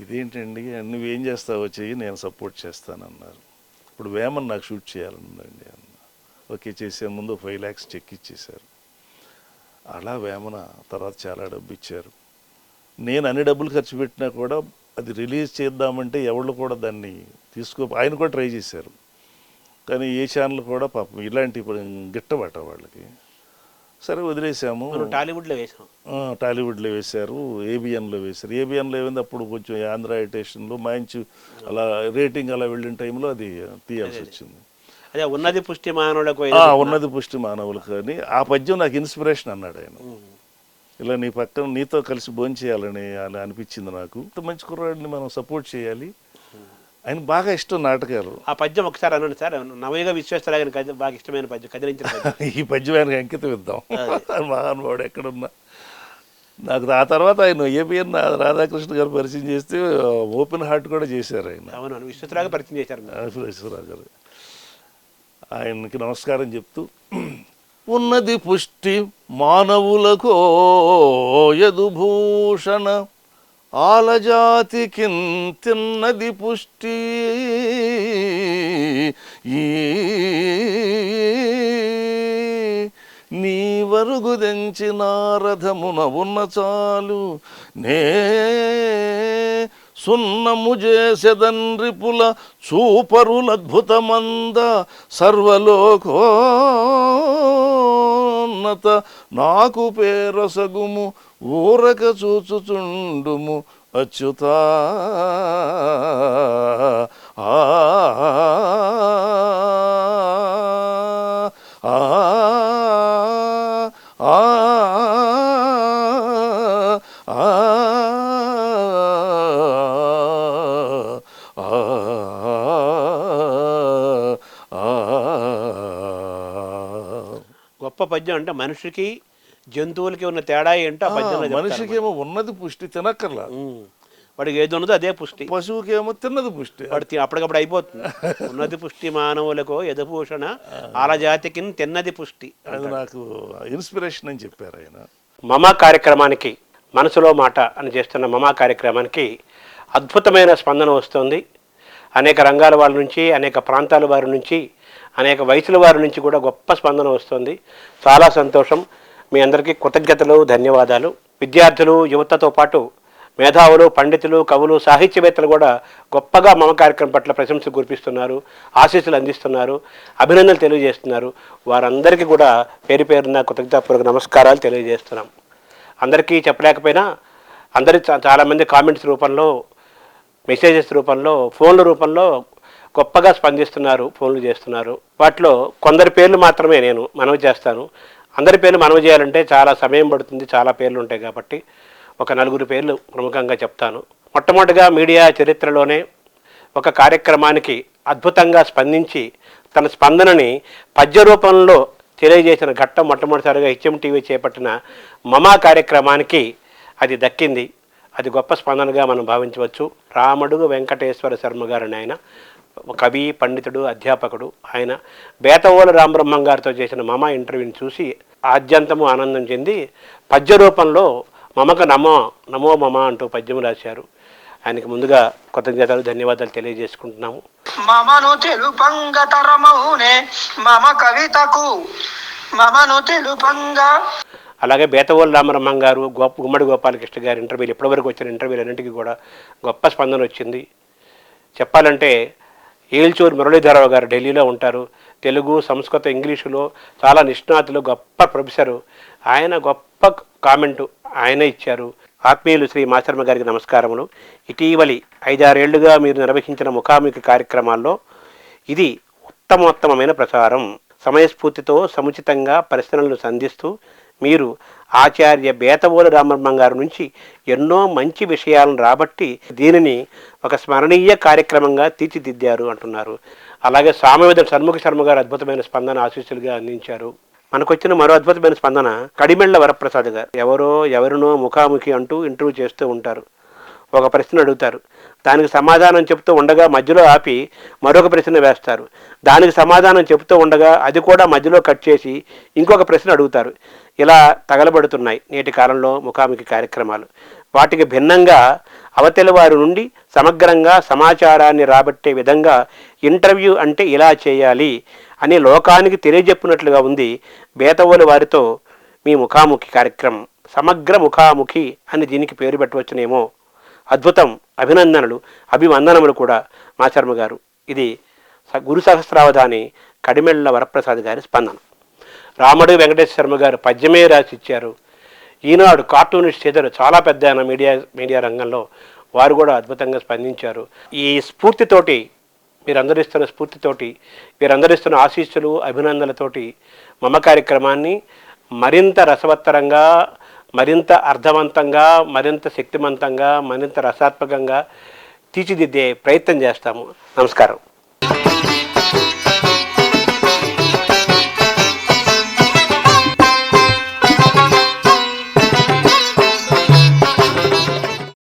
ఇదేంటండి నువ్వేం చేస్తావో చెయ్యి నేను సపోర్ట్ చేస్తానన్నారు. ఇప్పుడు వేమన్ నాకు షూట్ చేయాలనుందండి అన్న. ఓకే చేసే ముందు 5 lakhs చెక్ ఇచ్చేశారు. అలా వేమన తర్వాత చాలా డబ్బు ఇచ్చారు. నేను అన్ని డబ్బులు ఖర్చు పెట్టినా కూడా అది రిలీజ్ చేద్దామంటే ఎవరు కూడా దాన్ని ఆయన కూడా ట్రై చేశారు, కానీ ఏ ఛానల్ కూడా పాపం ఇలాంటి గిట్టబట్ట వాళ్ళకి. సరే వదిలేసాము. టాలీవుడ్లో వేశారు, ఏబిఎన్లో వేశారు. ఏబిఎన్లో ఏమైంది అప్పుడు కొంచెం ఆంధ్ర ఎడిటేషన్లో మంచి అలా రేటింగ్ అలా వెళ్ళిన టైంలో అది తీయాల్సి వచ్చింది. అదే ఉన్నది పుష్టి మానవులకు, ఉన్నది పుష్టి మానవులకు అని ఆ పద్యం నాకు ఇన్స్పిరేషన్ అన్నాడు ఆయన. ఇలా నీ పక్కన నీతో కలిసి భోజనం చేయాలని అలా అనిపించింది నాకు. ఇంత మంచి కుర్రాడిని మనం సపోర్ట్ చేయాలి. ఆయన బాగా ఇష్టం నాటకాలు. ఆ పద్యం ఒకసారి అనండి సార్, నవయుగ విశ్వేశ్వరరావు బాగా ఇష్టమైన పద్యం, కదిలించిన ఈ పద్యం ఆయనకు అంకితం ఇద్దాం. మహానుభావుడు ఎక్కడున్నా. నాకు ఆ తర్వాత ఆయన ఏబిఎన్ రాధాకృష్ణ గారు పరిచయం చేస్తే ఓపెన్ హార్ట్ కూడా చేశారు ఆయన. అవును, విశ్వేశ్వరరావు పరిచయం చేశారు. విశ్వేశ్వరరావు గారు ఆయనకి నమస్కారం చెప్తూ, ఉన్నది పుష్టి మానవులకు యదుభూషణ ఆలజాతికి తిన్నది పుష్టి నీ వరుగుదెంచిన రథమున ఉన్న చాలు నే సున్నము చేసెదన్రిపుల చూపరులద్భుతమంద సర్వలోకోన్నత నాకు పేరసగుము ఊరక చూచుచుండుము అచ్యుతా. గొప్ప పద్యం అంటే మనిషికి జంతువులకి ఉన్న తేడా ఏంటో ఆ పద్యంలో చెప్తారు. మనిషికేమో ఉన్నది పుష్టి తినక్కర్లా, వాడికి ఏది ఉన్నదో అదే పుష్టి. పశువుకేమో తిన్నది పుష్టి, వాడి అప్పటికప్పుడు అయిపోతుంది. ఉన్నది పుష్టి మానవులకు యదుభూషణ ఆలజాతికి తిన్నది పుష్టి. అది నాకు ఇన్స్పిరేషన్ అని చెప్పారు ఆయన. మమా కార్యక్రమానికి, మనసులో మాట అని చేస్తున్న మమా కార్యక్రమానికి అద్భుతమైన స్పందన వస్తుంది. అనేక రంగాల వారి నుంచి, అనేక ప్రాంతాల వారి నుంచి, అనేక వయసుల వారి నుంచి కూడా గొప్ప స్పందన వస్తుంది. చాలా సంతోషం. మీ అందరికీ కృతజ్ఞతలు, ధన్యవాదాలు. విద్యార్థులు, యువతతో పాటు మేధావులు, పండితులు, కవులు, సాహిత్యవేత్తలు కూడా గొప్పగా మమ కార్యక్రమం పట్ల ప్రశంసలు కురిపిస్తున్నారు, ఆశీస్సులు అందిస్తున్నారు, అభినందనలు తెలియజేస్తున్నారు. వారందరికీ కూడా పేరు పేరున కృతజ్ఞతాపూర్వక నమస్కారాలు తెలియజేస్తున్నాం. అందరికీ చెప్పలేకపోయినా చాలామంది కామెంట్స్ రూపంలో, మెసేజెస్ రూపంలో, ఫోన్ల రూపంలో గొప్పగా స్పందిస్తున్నారు, ఫోన్లు చేస్తున్నారు. వాటిలో కొందరి పేర్లు మాత్రమే నేను మనవి చేస్తాను. అందరి పేర్లు మనవి చేయాలంటే చాలా సమయం పడుతుంది, చాలా పేర్లు ఉంటాయి కాబట్టి ఒక 4 పేర్లు ప్రముఖంగా చెప్తాను. మొట్టమొదటిగా మీడియా చరిత్రలోనే ఒక కార్యక్రమానికి అద్భుతంగా స్పందించి తన స్పందనని పద్య రూపంలో తెలియజేసిన ఘట్టం మొట్టమొదటిసారిగా HMTV చేపట్టిన మమా కార్యక్రమానికి అది దక్కింది. అది గొప్ప స్పందనగా మనం భావించవచ్చు. రామడుగు వెంకటేశ్వర శర్మ గారని ఆయన కవి, పండితుడు, అధ్యాపకుడు. ఆయన బేతవోల రామబ్రహ్మం గారితో చేసిన మమ ఇంటర్వ్యూని చూసి ఆద్యంతము ఆనందం చెంది పద్య రూపంలో మమకు నమో నమో మమ అంటూ పద్యం రాశారు. ఆయనకి ముందుగా కృతజ్ఞతలు, ధన్యవాదాలు తెలియజేసుకుంటున్నాము. మమను తెలుపంగతరమౌనే మమ కవితకు మమను తెలుపంగా. అలాగే బేతవోల రామబ్రహ్మం గారు, గుమ్మడి గోపాలకృష్ణ గారి ఇంటర్వ్యూలు, ఇప్పటివరకు వచ్చిన ఇంటర్వ్యూలు అన్నింటికీ కూడా గొప్ప స్పందన వచ్చింది. చెప్పాలంటే ఏల్చూరు మురళీధరరావు గారు ఢిల్లీలో ఉంటారు. తెలుగు, సంస్కృత, ఇంగ్లీషులో చాలా నిష్ణాతులు, గొప్ప ప్రొఫెసరు. ఆయన గొప్ప కామెంటు ఆయన ఇచ్చారు. ఆత్మీయులు శ్రీ మాచర్మ గారికి నమస్కారములు. ఇటీవలి 5-6 ఏళ్లుగా మీరు నిర్వహించిన ముఖాముఖి కార్యక్రమాల్లో ఇది ఉత్తమోత్తమైన ప్రచారం. సమయస్ఫూర్తితో సముచితంగా ప్రశ్నలను సంధిస్తూ మీరు ఆచార్య బేతవోలు రామబ్రహ్మం గారి నుంచి ఎన్నో మంచి విషయాలను రాబట్టి దీనిని ఒక స్మరణీయ కార్యక్రమంగా తీర్చిదిద్దారు అంటున్నారు. అలాగే సామవేద షణ్ముఖ శర్మ గారు అద్భుతమైన స్పందన ఆశీస్సులుగా అందించారు. మనకొచ్చిన మరో అద్భుతమైన స్పందన కడిమెళ్ల వరప్రసాద్ గారు. ఎవరినో ముఖాముఖి అంటూ ఇంటర్వ్యూ చేస్తూ ఉంటారు. ఒక ప్రశ్న అడుగుతారు, దానికి సమాధానం చెప్తూ ఉండగా మధ్యలో ఆపి మరొక ప్రశ్న వేస్తారు. దానికి సమాధానం చెప్తూ ఉండగా అది కూడా మధ్యలో కట్ చేసి ఇంకొక ప్రశ్న అడుగుతారు. ఇలా తగలబడుతున్నాయి నేటి కాలంలో ముఖాముఖి కార్యక్రమాలు. వాటికి భిన్నంగా అవతలి వారి నుండి సమగ్రంగా సమాచారాన్ని రాబట్టే విధంగా ఇంటర్వ్యూ అంటే ఇలా చేయాలి అని లోకానికి తెలియజెప్పినట్లుగా ఉంది బేతవోలు వారితో మీ ముఖాముఖి కార్యక్రమం. సమగ్ర ముఖాముఖి అని దీనికి పేరు పెట్టవచ్చునేమో. అద్భుతం, అభినందనలు, అభివందనములు కూడా మాచర్మ గారు. ఇది గురు సహస్రావధాని కడిమెళ్ల వరప్రసాద్ గారి స్పందన. రామడు వెంకటేశ్వర శర్మ గారు పద్యమే రాసి ఇచ్చారు. ఈనాడు కార్టూనిస్ట్ చేశారు, చాలా పెద్ద ఆయన మీడియా రంగంలో. వారు కూడా అద్భుతంగా స్పందించారు. ఈ స్ఫూర్తితోటి మీరందరిస్తున్న స్ఫూర్తితోటి, వీరందరిస్తున్న ఆశీస్సులు అభినందనలతోటి మమ కార్యక్రమాన్ని మరింత రసవత్తరంగా, మరింత అర్థవంతంగా, మరింత శక్తివంతంగా, మరింత రసాత్మకంగా తీర్చిదిద్దే ప్రయత్నం చేస్తాము. నమస్కారం.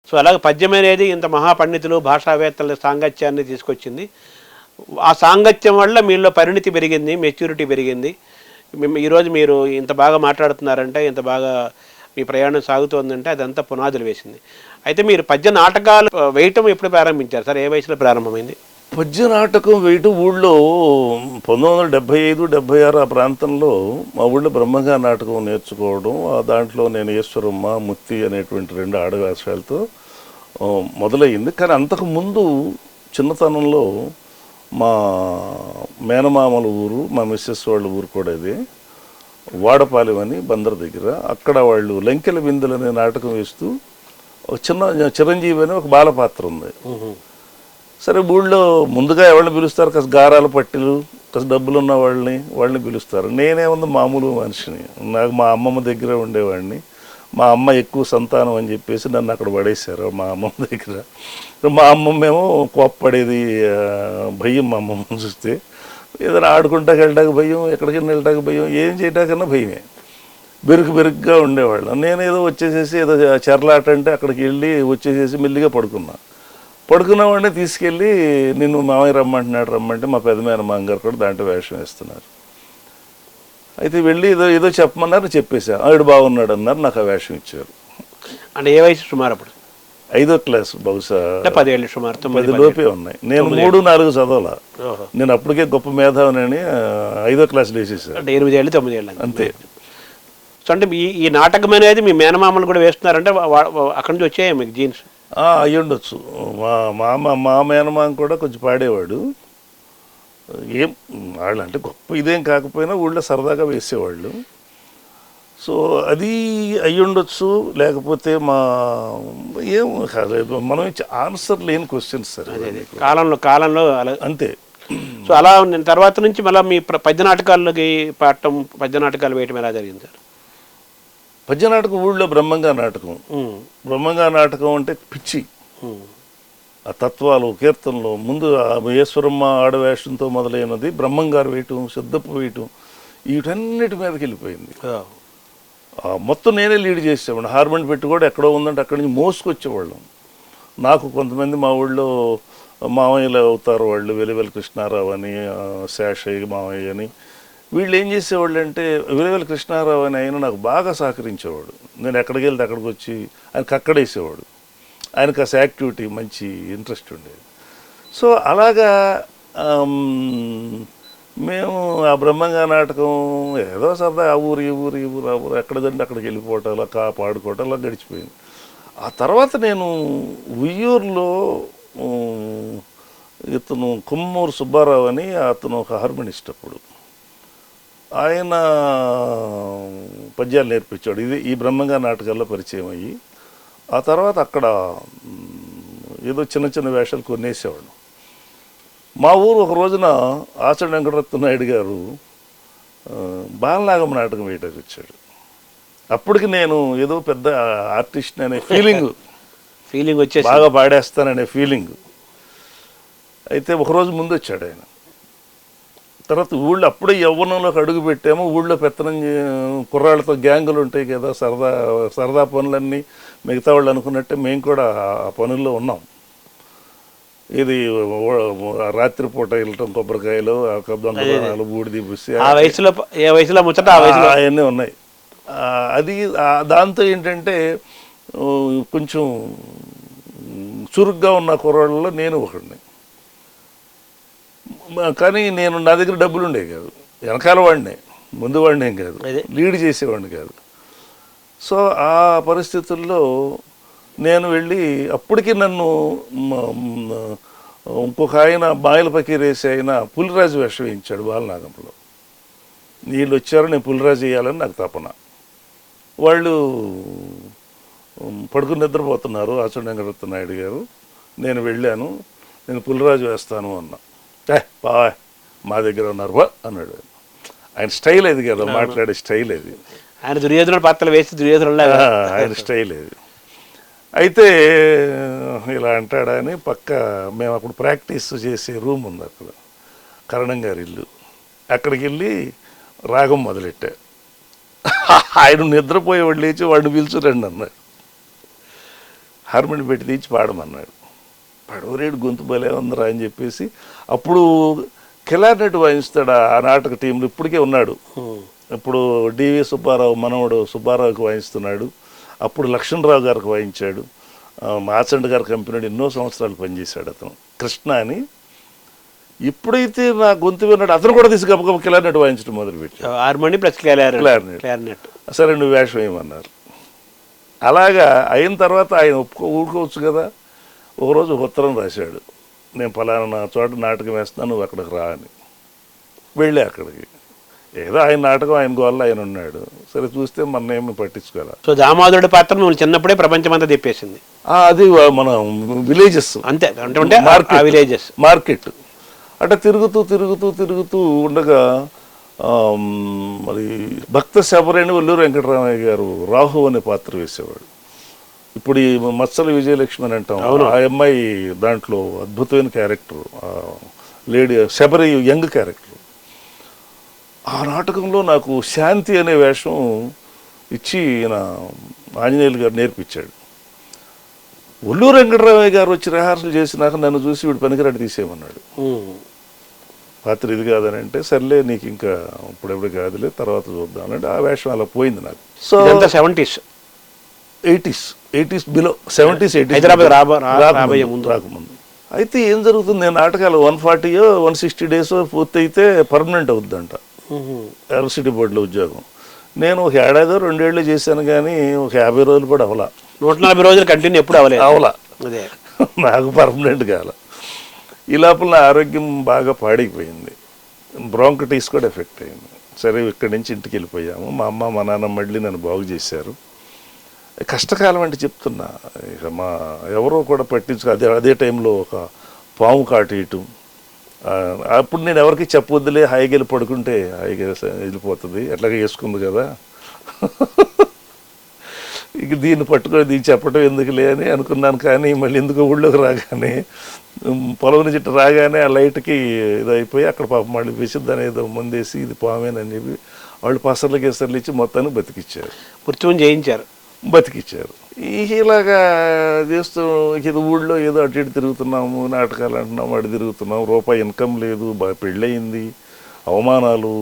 సో అలాగే పద్యం అనేది ఇంత మహాపండితులు భాషావేత్తల సాంగత్యాన్ని తీసుకొచ్చింది. ఆ సాంగత్యం వల్ల మీలో పరిణితి పెరిగింది, మెచ్యూరిటీ పెరిగింది. ఈరోజు మీరు ఇంత బాగా మాట్లాడుతున్నారంటే, ఇంత బాగా మీ ప్రయాణం సాగుతోందంటే అదంతా పునాదులు వేసింది. అయితే మీరు పద్య నాటకాలు వేయటం ఎప్పుడు ప్రారంభించారు సార్? ఏ వయసులో ప్రారంభమైంది? పద్య నాటకం వేయటం ఊళ్ళో 1975-76 ఆ ప్రాంతంలో మా ఊళ్ళో బ్రహ్మంగారి నాటకం నేర్చుకోవడం, దాంట్లో నేను ఈశ్వరమ్మ, ముత్తి అనేటువంటి 2 ఆడవేషాలతో మొదలయ్యింది. కానీ అంతకుముందు చిన్నతనంలో మా మేనమామల ఊరు, మా మిస్సెస్ వాళ్ళ ఊరు కూడా ఇది వాడపాలెం అని బందర్ దగ్గర. అక్కడ వాళ్ళు లంకెల బిందెలు అనే నాటకం వేస్తూ ఒక చిన్న చిరంజీవి అని ఒక బాలపాత్ర ఉంది. సరే ఊళ్ళో ముందుగా ఎవరిని పిలుస్తారు? కాస్త గారాల పట్టిలు, కాస్త డబ్బులు ఉన్న వాళ్ళని పిలుస్తారు. నేనేముంది మామూలు మనిషిని, నాకు మా అమ్మమ్మ దగ్గర ఉండేవాడిని. మా అమ్మ ఎక్కువ సంతానం అని చెప్పేసి నన్ను అక్కడ పడేశారు మా అమ్మమ్మ దగ్గర. మా అమ్మమ్మేమో కోప్పడేది, భయం మా అమ్మమ్మని చూస్తే. ఏదైనా ఆడుకుంటాకి వెళ్ళటానికి భయం, ఎక్కడికైనా వెళ్ళటానికి భయం, ఏం చేయటాకన్నా భయమే. బెరుకుగా ఉండేవాళ్ళం. నేనేదో వచ్చేసేసి ఏదో చెరలాట అంటే అక్కడికి వెళ్ళి వచ్చేసేసి మెల్లిగా పడుకున్నవాడిని తీసుకెళ్ళి నిన్ను మామయ్య రమ్మంటే మా పెద్దమైన మామగారు కూడా దాంట్లో వేషం వేస్తున్నారు. అయితే వెళ్ళి ఏదో చెప్పమన్నారు, చెప్పేసా. ఆవిడ బాగున్నాడు అన్నారు, నాకు ఆ వేషం ఇచ్చారు. అంటే ఏ వయసు సుమారు అప్పుడు? 5వ క్లాస్, బహుశా 10 ఏళ్ళు, సుమారు 10 లోపే ఉన్నాయి. నేను 3-4 చదవాల. నేను అప్పటికే గొప్ప మేధావిని 5వ క్లాస్లో వేసేసాను. అంటే 8 ఏళ్ళు 9 ఏళ్ళు అంతే. సో అంటే ఈ నాటకం అనేది మీ మేనమామలు కూడా వేస్తున్నారంటే అక్కడి నుంచి వచ్చాయా మీకు జీన్స్? అయ్యి ఉండొచ్చు. మా మేనమామ కూడా కొంచెం పాడేవాడు. ఏం వాళ్ళు అంటే గొప్ప ఇదేం కాకపోయినా ఊళ్ళో సరదాగా వేసేవాళ్ళు. సో అది అయ్యి ఉండొచ్చు. లేకపోతే ఏం కాలేదు, మనం ఆన్సర్ లేని క్వశ్చన్స్ సార్. కాలంలో అలా అంతే. సో అలా తర్వాత నుంచి మళ్ళీ మీ పద్య నాటకాలకి పాడటం, పద్య నాటకాలు వేయటం ఎలా జరిగింది సార్? పద్య నాటకం ఊళ్ళో బ్రహ్మంగారి నాటకం అంటే పిచ్చి. ఆ తత్వాలు, కీర్తనలు ముందు ఈశ్వరమ్మ ఆడవేషంతో మొదలైనది బ్రహ్మంగారు వేయటం, సిద్ధపు వేయటం, వీటన్నిటి మీదకి వెళ్ళిపోయింది. మొత్తం నేనే లీడ్ చేసేవాడిని. హార్మోని పెట్టి కూడా ఎక్కడో ఉందంటే అక్కడి నుంచి మోసుకొచ్చేవాళ్ళం. నాకు కొంతమంది మా ఊళ్ళో మామయ్యలు అవుతారు వాళ్ళు, వెలివెల కృష్ణారావు అని, శేషయ్య మామయ్య అని. వీళ్ళు ఏం చేసేవాళ్ళు అంటే, వెలివెల కృష్ణారావు అని ఆయన నాకు బాగా సహకరించేవాడు. నేను ఎక్కడికి వెళ్తే అక్కడికి వచ్చి ఆయనకు అక్కడేసేవాడు. ఆయనకు ఆ యాక్టివిటీ మంచి ఇంట్రెస్ట్ ఉండేది. సో అలాగా మేము ఆ బ్రహ్మంగారి నాటకం ఏదో సరదా ఆ ఊరు ఎక్కడదండి అక్కడికి వెళ్ళిపోవటం, అలా పాడుకోవటం అలా గడిచిపోయింది. ఆ తర్వాత నేను ఉయ్యూరులో ఇతను కుమ్మూరు సుబ్బారావు అని అతను ఒక హార్మోనిస్ట్. అప్పుడు ఆయన పద్యాలు నేర్పించాడు. ఈ బ్రహ్మంగారి నాటకాల్లో పరిచయం అయ్యి ఆ తర్వాత అక్కడ ఏదో చిన్న వేషాలు కొనేసేవాడు. మా ఊరు ఒక రోజున ఆచరణ వెంకటరత్న నాయుడు గారు బాలనాగమ్మ నాటకం వేయటానికి వచ్చాడు. అప్పటికి నేను ఏదో పెద్ద ఆర్టిస్ట్ అనే ఫీలింగ్ వచ్చేసి బాగా పాడేస్తాననే ఫీలింగ్. అయితే ఒకరోజు ముందు వచ్చాడు ఆయన. తర్వాత ఊళ్ళో అప్పుడే యవ్వనంలోకి అడుగు పెట్టాము. ఊళ్ళో పెత్తనం కుర్రాళ్ళతో గ్యాంగులు ఉంటాయి కదా, సరదా సరదా పనులన్నీ మిగతా వాళ్ళు అనుకున్నట్టే మేము కూడా ఆ పనుల్లో ఉన్నాం. ఇది రాత్రిపూట వెళ్ళటం, కొబ్బరికాయలు, దొంగతనాలు, బూడిది బుస్సి, ఆ వయసులో ఏ వయసులో ముచ్చట ఆ వయసులో అవన్నీ ఉన్నాయి. అది దాంతో ఏంటంటే కొంచెం చురుగ్గా ఉన్న కుర్రాళ్ళలో నేను ఒకడిని. కానీ నా దగ్గర డబ్బులు ఉండేవి కాదు, వెనకాల వాడినే, ముందు వాడిని ఏం కాదు, లీడ్ చేసేవాడిని కాదు. సో ఆ పరిస్థితుల్లో నేను వెళ్ళి అప్పటికి నన్ను ఇంకొక ఆయన బాయిల పకీరేసి ఆయన పులిరాజు వేషం వేయించాడు బాలనాగంలో. వీళ్ళు వచ్చారు, నేను పులిరాజు వేయాలని నాకు తపన. వాళ్ళు పడుకుని నిద్రపోతున్నారు, ఆచరణ వెంకటరత్న నాయుడు గారు. నేను వెళ్ళాను, నేను పులిరాజు వేస్తాను అన్నా. బావా మా దగ్గర ఉన్నారు వా అన్నాడు. ఆయన స్టైల్ అది కదా, మాట్లాడే స్టైల్ అది. ఆయన దుర్యోధనుడు పాత్రలు వేసి దుర్యోధనుడు ఆయన స్టైల్ అది. అయితే ఇలా అంటాడని పక్క మేము అప్పుడు ప్రాక్టీస్ చేసే రూమ్ ఉంది అక్కడ, కరణం గారి ఇల్లు. అక్కడికి వెళ్ళి రాగం మొదలెట్టా. ఆయన నిద్రపోయేవాడు లేచి వాడిని పిలుచురండి అన్నాడు. హార్మోని పెట్టి తీసి పాడమన్నాడు. పడవరేడు గొంతు భలే ఉందరా అని చెప్పేసి అప్పుడు కిలార్నెట్ వాయిస్తాడు ఆ నాటక టీంలో, ఇప్పటికే ఉన్నాడు. ఇప్పుడు డివి సుబ్బారావు మనవడు సుబ్బారావుకి వాయిస్తున్నాడు. అప్పుడు లక్ష్మణరావు గారికి వాయించాడు. మాచండ్ గారి కంపెనీలో ఎన్నో సంవత్సరాలు పనిచేశాడు అతను, కృష్ణ అని. ఇప్పుడైతే నా గొంతు విన్నాడు, అతను కూడా తీసి గబగబ కిలార్నెట్ వాయించడం మొదలుపెట్టి, హార్మోని ప్లస్ క్లారినెట్. సరే నువ్వు వేషం వేయమన్నారు. అలాగా అయిన తర్వాత ఆయన ఊరుకోవచ్చు కదా. ఒకరోజు ఉత్తరం రాశాడు, నేను పలానా చోట నాటకం వేస్తున్నాను, నువ్వు అక్కడికి రా అని. వెళ్ళి అక్కడికి ఏదో ఆయన నాటకం ఆయన గోళ్ళ ఆయన ఉన్నాడు. సరే చూస్తే మన ఏమి పట్టించుకోవాలి. సో దామోదరుడి పాత్ర మిమ్మల్ని చిన్నప్పుడే ప్రపంచమంతా తెప్పేసింది. అది మన విలేజెస్ అంతే, అంటే మార్కెట్ అంటే తిరుగుతూ తిరుగుతూ తిరుగుతూ ఉండగా మరి భక్త శబరేణి ఒల్లూరు వెంకటరామయ్య గారు రాహు అనే పాత్ర వేసేవాడు. ఇప్పుడు ఈ మత్సల విజయలక్ష్మి అని అంటాం, ఆ అమ్మాయి దాంట్లో అద్భుతమైన character, lady Shabari young character. ఆ నాటకంలో నాకు శాంతి అనే వేషం ఇచ్చి నా ఆంజనేయులు గారు నేర్పించాడు. ఒల్లూరు వెంకటరామయ్య గారు వచ్చి రిహార్సల్ చేసినాక నన్ను చూసి వీడు పనికిరాడు తీసేయమన్నాడు. పాత్ర ఇది కాదని అంటే సర్లే నీకు ఇంకా ఇప్పుడెప్పుడు కాదులే తర్వాత చూద్దాం అంటే ఆ వేషం అలా పోయింది నాకు. So 70s 80s below 70s 80s Hyderabad రాకముందు. అయితే ఏం జరుగుతుంది, నేను నాటకాలు 140 160 days పూర్తయితే పర్మనెంట్ అవుద్దంట ఎలక్ట్రిసిటీ బోర్డులో ఉద్యోగం. నేను ఒక ఏడాదో 2 ఏళ్ళు చేశాను, కానీ ఒక 50 రోజులు కూడా అవలా. 140 రోజులు కంటిన్యూ ఎప్పుడు అవలా నాకు పర్మనెంట్ కాల. ఈ లోపల నా ఆరోగ్యం బాగా పాడైపోయింది, బ్రాంకైటిస్ కూడా ఎఫెక్ట్ అయింది. సరే ఇక్కడి నుంచి ఇంటికి వెళ్ళిపోయాము. మా అమ్మ మా నాన్న మళ్ళీ నన్ను బాగు చేశారు. కష్టకాలం అంటే చెప్తున్నా, ఇక మా ఎవరో కూడా పట్టించుకో. అదే టైంలో ఒక పాము కాటేయటం. అప్పుడు నేను ఎవరికి చెప్పొద్దులే, హాయిగా వెళ్ళి పడుకుంటే హాయిగా వెళ్ళిపోతుంది, ఎట్లాగే వేసుకుంది కదా, ఇక దీన్ని పట్టుకొని దీన్ని చెప్పడం ఎందుకులే అని అనుకున్నాను. కానీ మళ్ళీ ఎందుకు ఊళ్ళోకి రాగానే పొలం చిట్ట రాగానే ఆ లైట్కి ఇదైపోయి అక్కడ పాపం మళ్ళీ వేసి దాని ఏదో ముందేసి ఇది పామేనని చెప్పి వాళ్ళు పసర్లు గెసర్లు ఇచ్చి మొత్తాన్ని బతికిచ్చారు, మృత్యుం చేయించారు, బతికిచ్చారు. ఇలాగా చేస్తూ ఇది ఊళ్ళో ఏదో అటు ఇటు తిరుగుతున్నాము, నాటకాలు అంటున్నాము, అటు తిరుగుతున్నాము, రూపాయి ఇన్కమ్ లేదు, పెళ్ళయింది, అవమానాలు,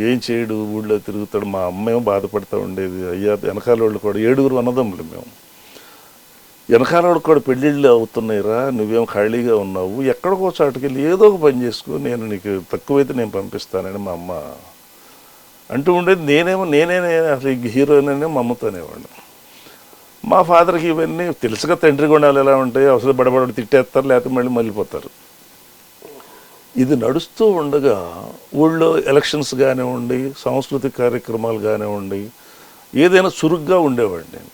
ఏం చేయడు, ఊళ్ళో తిరుగుతాడు. మా అమ్మేమో బాధపడుతూ ఉండేది. అయ్యా వెనకాల వాళ్ళు కూడా 7 అన్నదమ్ములు మేము, వెనకాల వాళ్ళు కూడా పెళ్ళిళ్ళు అవుతున్నాయిరా, నువ్వేం ఖాళీగా ఉన్నావు, ఎక్కడికో చాటుకి వెళ్ళి ఏదో ఒక పని చేసుకో, నేను నీకు తక్కువైతే నేను పంపిస్తానని మా అమ్మ అంటూ ఉండేది. నేనే అసలు హీరోయిన్ మా అమ్మతోనేవాడిని. మా ఫాదర్కి ఇవన్నీ తెలుసుగా, తండ్రి గుణాలు ఎలా ఉంటాయి, అవసరం బడబడి తిట్టేస్తారు, లేకపోతే మళ్ళీ మళ్ళీపోతారు. ఇది నడుస్తూ ఉండగా ఊళ్ళో ఎలక్షన్స్ కానివ్వండి, సాంస్కృతిక కార్యక్రమాలు కానివ్వండి, ఏదైనా చురుగ్గా ఉండేవాడిని నేను.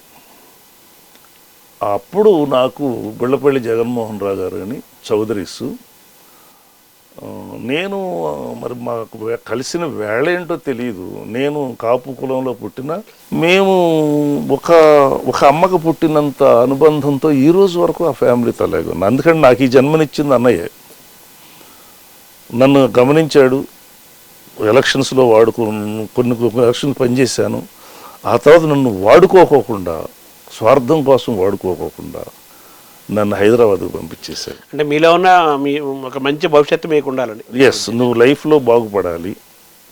అప్పుడు నాకు గుళ్ళపల్లి జగన్మోహన్ రావు గారు అని చౌదరీస్ నేను మరి మాకు కలిసిన వేళ ఏంటో తెలియదు. నేను కాపు కులంలో పుట్టిన మేము ఒక అమ్మకు పుట్టినంత అనుబంధంతో ఈ రోజు వరకు ఆ ఫ్యామిలీతో లేకుండా. అందుకని నాకు ఈ జన్మనిచ్చింది అన్నయ్య. నన్ను గమనించాడు, ఎలక్షన్స్లో కొన్ని ఎలక్షన్స్ పనిచేశాను. ఆ తర్వాత నన్ను వాడుకోకుండా, స్వార్థం కోసం వాడుకోకుండా నన్ను హైదరాబాద్కు పంపించేశాడు. అంటే మీలో ఉన్న ఒక మంచి భవిష్యత్తు మీకు ఉండాలని. ఎస్, నువ్వు లైఫ్లో బాగుపడాలి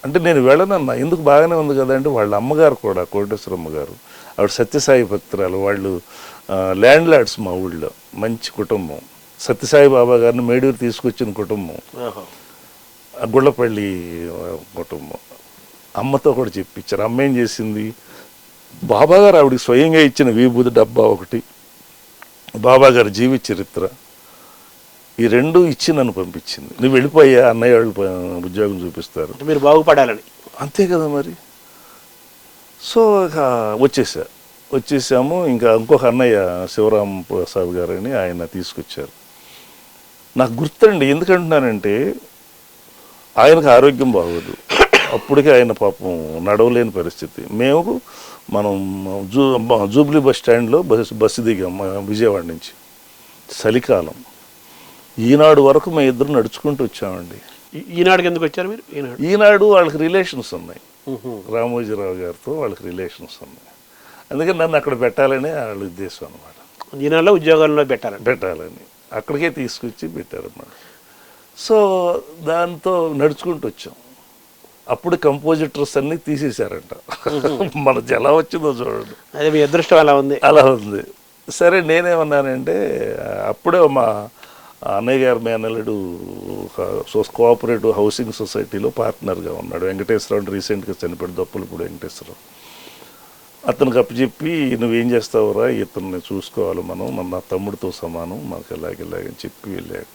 అంటే నేను వెళ్ళనన్నా. ఎందుకు, బాగానే ఉంది కదా అంటే వాళ్ళ అమ్మగారు కూడా, కోటేశ్వరమ్మ గారు, ఆవిడ సత్యసాయి భక్తురాలు. వాళ్ళు ల్యాండ్ లార్డ్స్ మా ఊళ్ళో, మంచి కుటుంబం. సత్యసాయి బాబా గారిని మేడూరు తీసుకొచ్చిన కుటుంబం, గుళ్ళపల్లి కుటుంబం. అమ్మతో కూడా చెప్పించారు. అమ్మ ఏం చేసింది, బాబా గారు ఆవిడకి స్వయంగా ఇచ్చిన విభూతి డబ్బా ఒకటి, బాబా గారి జీవిత చరిత్ర, ఈ రెండు ఇచ్చి నన్ను పంపించింది. నువ్వు వెళ్ళిపోయా, అన్నయ్య వాళ్ళు ఉద్యోగం చూపిస్తారు, మీరు బాగుపడాలని. అంతే కదా మరి. సో ఇక వచ్చేసాము. ఇంకా ఇంకొక అన్నయ్య శివరాం ప్రసాద్ గారని ఆయన తీసుకొచ్చారు. నాకు గుర్తండి, ఎందుకంటున్నానంటే ఆయనకు ఆరోగ్యం బాగోదు. అప్పటికే ఆయన పాపం నడవలేని పరిస్థితి. మనం జూబ్లీ బస్ స్టాండ్లో బస్సు దిగాం విజయవాడ నుంచి. చలికాలం. ఈనాడు వరకు మేము ఇద్దరు నడుచుకుంటూ వచ్చామండి. ఈనాడుకి ఎందుకు వచ్చారు మీరు? ఈనాడు వాళ్ళకి రిలేషన్స్ ఉన్నాయి, రామోజీరావు గారితో వాళ్ళకి రిలేషన్స్ ఉన్నాయి. అందుకని నన్ను అక్కడ పెట్టాలని వాళ్ళ ఉద్దేశం అనమాట. ఈనాడులో ఉద్యోగాల్లో పెట్టాలని అక్కడికే తీసుకొచ్చి పెట్టారన్నమాట. సో దాంతో నడుచుకుంటూ వచ్చాం. అప్పుడు కంపోజిటర్స్ అన్నీ తీసేశారంట. మనకి ఎలా వచ్చిందో చూడండి. అదే మీ అదృష్టం అలా ఉంది. సరే, నేనేమన్నానంటే అప్పుడే మా అన్నయ్య గారి మేనల్లుడు కోఆపరేటివ్ హౌసింగ్ సొసైటీలో పార్ట్నర్గా ఉన్నాడు. వెంకటేశ్వరరావు రీసెంట్గా చనిపోయాడు, దొప్పలపూడి వెంకటేశ్వరరావు. అతనికి అప్పచెప్పి, నువ్వేం చేస్తావురా, ఇతన్ని చూసుకోవాలి మనం, నా తమ్ముడితో సమానం, మనకు ఇలాగని చెప్పి వెళ్ళాడు.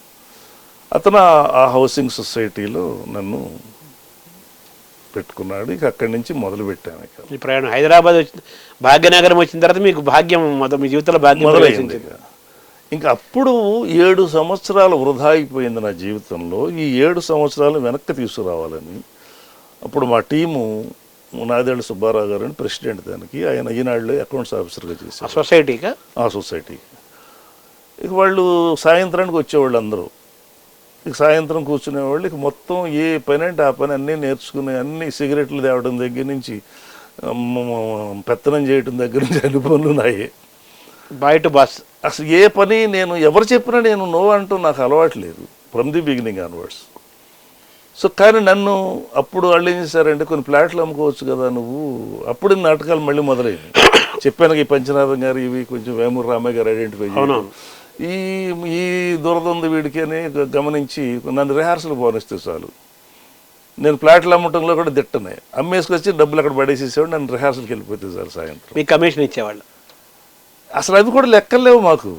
అతను ఆ హౌసింగ్ సొసైటీలో నన్ను పెట్టుకున్నాడు. ఇక అక్కడి నుంచి మొదలు పెట్టాను. ఇక ఈ ప్రయాణం హైదరాబాద్ భాగ్యనగరం వచ్చిన తర్వాత మీకు భాగ్యం మీ జీవితంలో భాగ్యం మొదలైంది. ఇంకా అప్పుడు 7 సంవత్సరాలు వృధా అయిపోయింది నా జీవితంలో. ఈ 7 సంవత్సరాలు వెనక్కి తీసుకురావాలని అప్పుడు మా టీము, నాదేళ్ల సుబ్బారావు గారు అని ప్రెసిడెంట్, దానికి ఆయన ఈనాడులో అకౌంట్స్ ఆఫీసర్గా చేశారు ఆ సొసైటీకి. ఇక వాళ్ళు సాయంత్రానికి వచ్చేవాళ్ళు అందరూ. ఇక సాయంత్రం కూర్చునేవాళ్ళు. ఇక మొత్తం ఏ పని అంటే ఆ పని అన్నీ నేర్చుకుని, అన్ని సిగరెట్లు తేవడం దగ్గర నుంచి, పెత్తనం చేయడం దగ్గర నుంచి అన్ని పనులు నాయే. బయట బాస్. అసలు ఏ పని నేను ఎవరు చెప్పినా నేను నో అంటూ నాకు అలవాటు లేదు, from the beginning onwards. So కానీ నన్ను అప్పుడు వాళ్ళు ఏం చేశారంటే, కొన్ని ప్లాట్లు అమ్ముకోవచ్చు కదా నువ్వు. అప్పుడు నాటకాలు మళ్ళీ మొదలైంది. చెప్పాను, ఈ పంచనాథం గారు, ఇవి కొంచెం వేమూరు రామయ్య గారు ఐడెంటిఫై చేయాలి, ఈ దురద ఉంది వీడికి అని గమనించి నన్ను రిహార్సల్ పోనిస్తే చాలు. నేను ప్లాట్లు అమ్మటంలో కూడా దిట్టనే. అమ్మేసుకొచ్చి డబ్బులు అక్కడ పడేసేసేవాడు, నన్ను రిహార్సల్కి వెళ్ళిపోతే సార్ సాయంత్రం. మీకు కమిషన్ ఇచ్చేవాళ్ళు. అసలు అది కూడా లెక్కలేవు మాకు.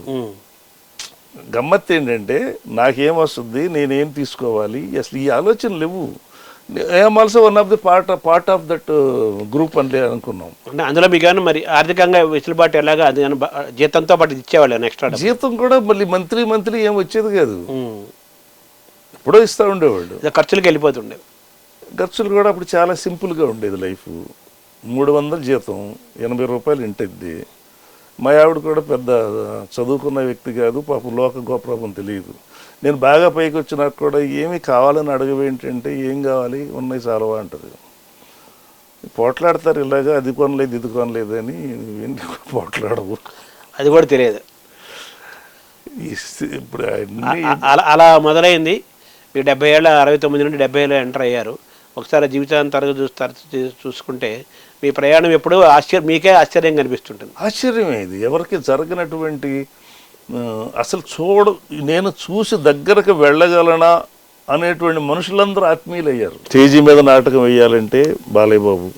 గమ్మత్తు ఏంటంటే, నాకేం వస్తుంది, నేనేం తీసుకోవాలి, అసలు ఈ ఆలోచన లేవు. I'm also one of the part of that group అని అనుకున్నాం. అంటే అందులో మీకు మరి ఆర్థికంగా వెసులుబాటు ఎలాగా, అది జీతంతో పాటు ఇచ్చేవాళ్ళు ఎక్స్ట్రా జీతం కూడా మళ్ళీ మంత్లీ ఏం వచ్చేది కాదు, ఎప్పుడో ఇస్తూ ఉండేవాళ్ళు. ఖర్చులకు వెళ్ళిపోతుండేవి. ఖర్చులు కూడా అప్పుడు చాలా సింపుల్గా ఉండేది లైఫ్. 300 జీతం, 80 రూపాయలు ఇంటిద్ది. మా ఆవిడ కూడా పెద్ద చదువుకున్న వ్యక్తి కాదు, పాపం లోక గోప్రభం తెలియదు. నేను బాగా పైకి వచ్చినాక కూడా ఏమి కావాలని అడగవేంటంటే, ఏం కావాలి, ఉన్నాయి చాలవా అంటది. పోట్లాడతారు ఇలాగా, అది కొనలేదు ఇది కొనలేదు అని. పోట్లాడవు, అది కూడా తెలియదు. ఇప్పుడు అలా మొదలైంది. మీరు 70 ఏళ్ళ 69 నుండి 70 ఏళ్ళు ఎంటర్ అయ్యారు. ఒకసారి జీవితాన్ని చూసుకుంటే మీ ప్రయాణం ఎప్పుడూ మీకే ఆశ్చర్యం కనిపిస్తుంటుంది. ఆశ్చర్యమే, ఇది ఎవరికి జరగనటువంటి. అసలు నేను చూసి దగ్గరకు వెళ్ళగలనా అనేటువంటి మనుషులందరూ ఆత్మీయులయ్యారు. స్టేజీ మీద నాటకం వేయాలంటే బాలయ్య బాబు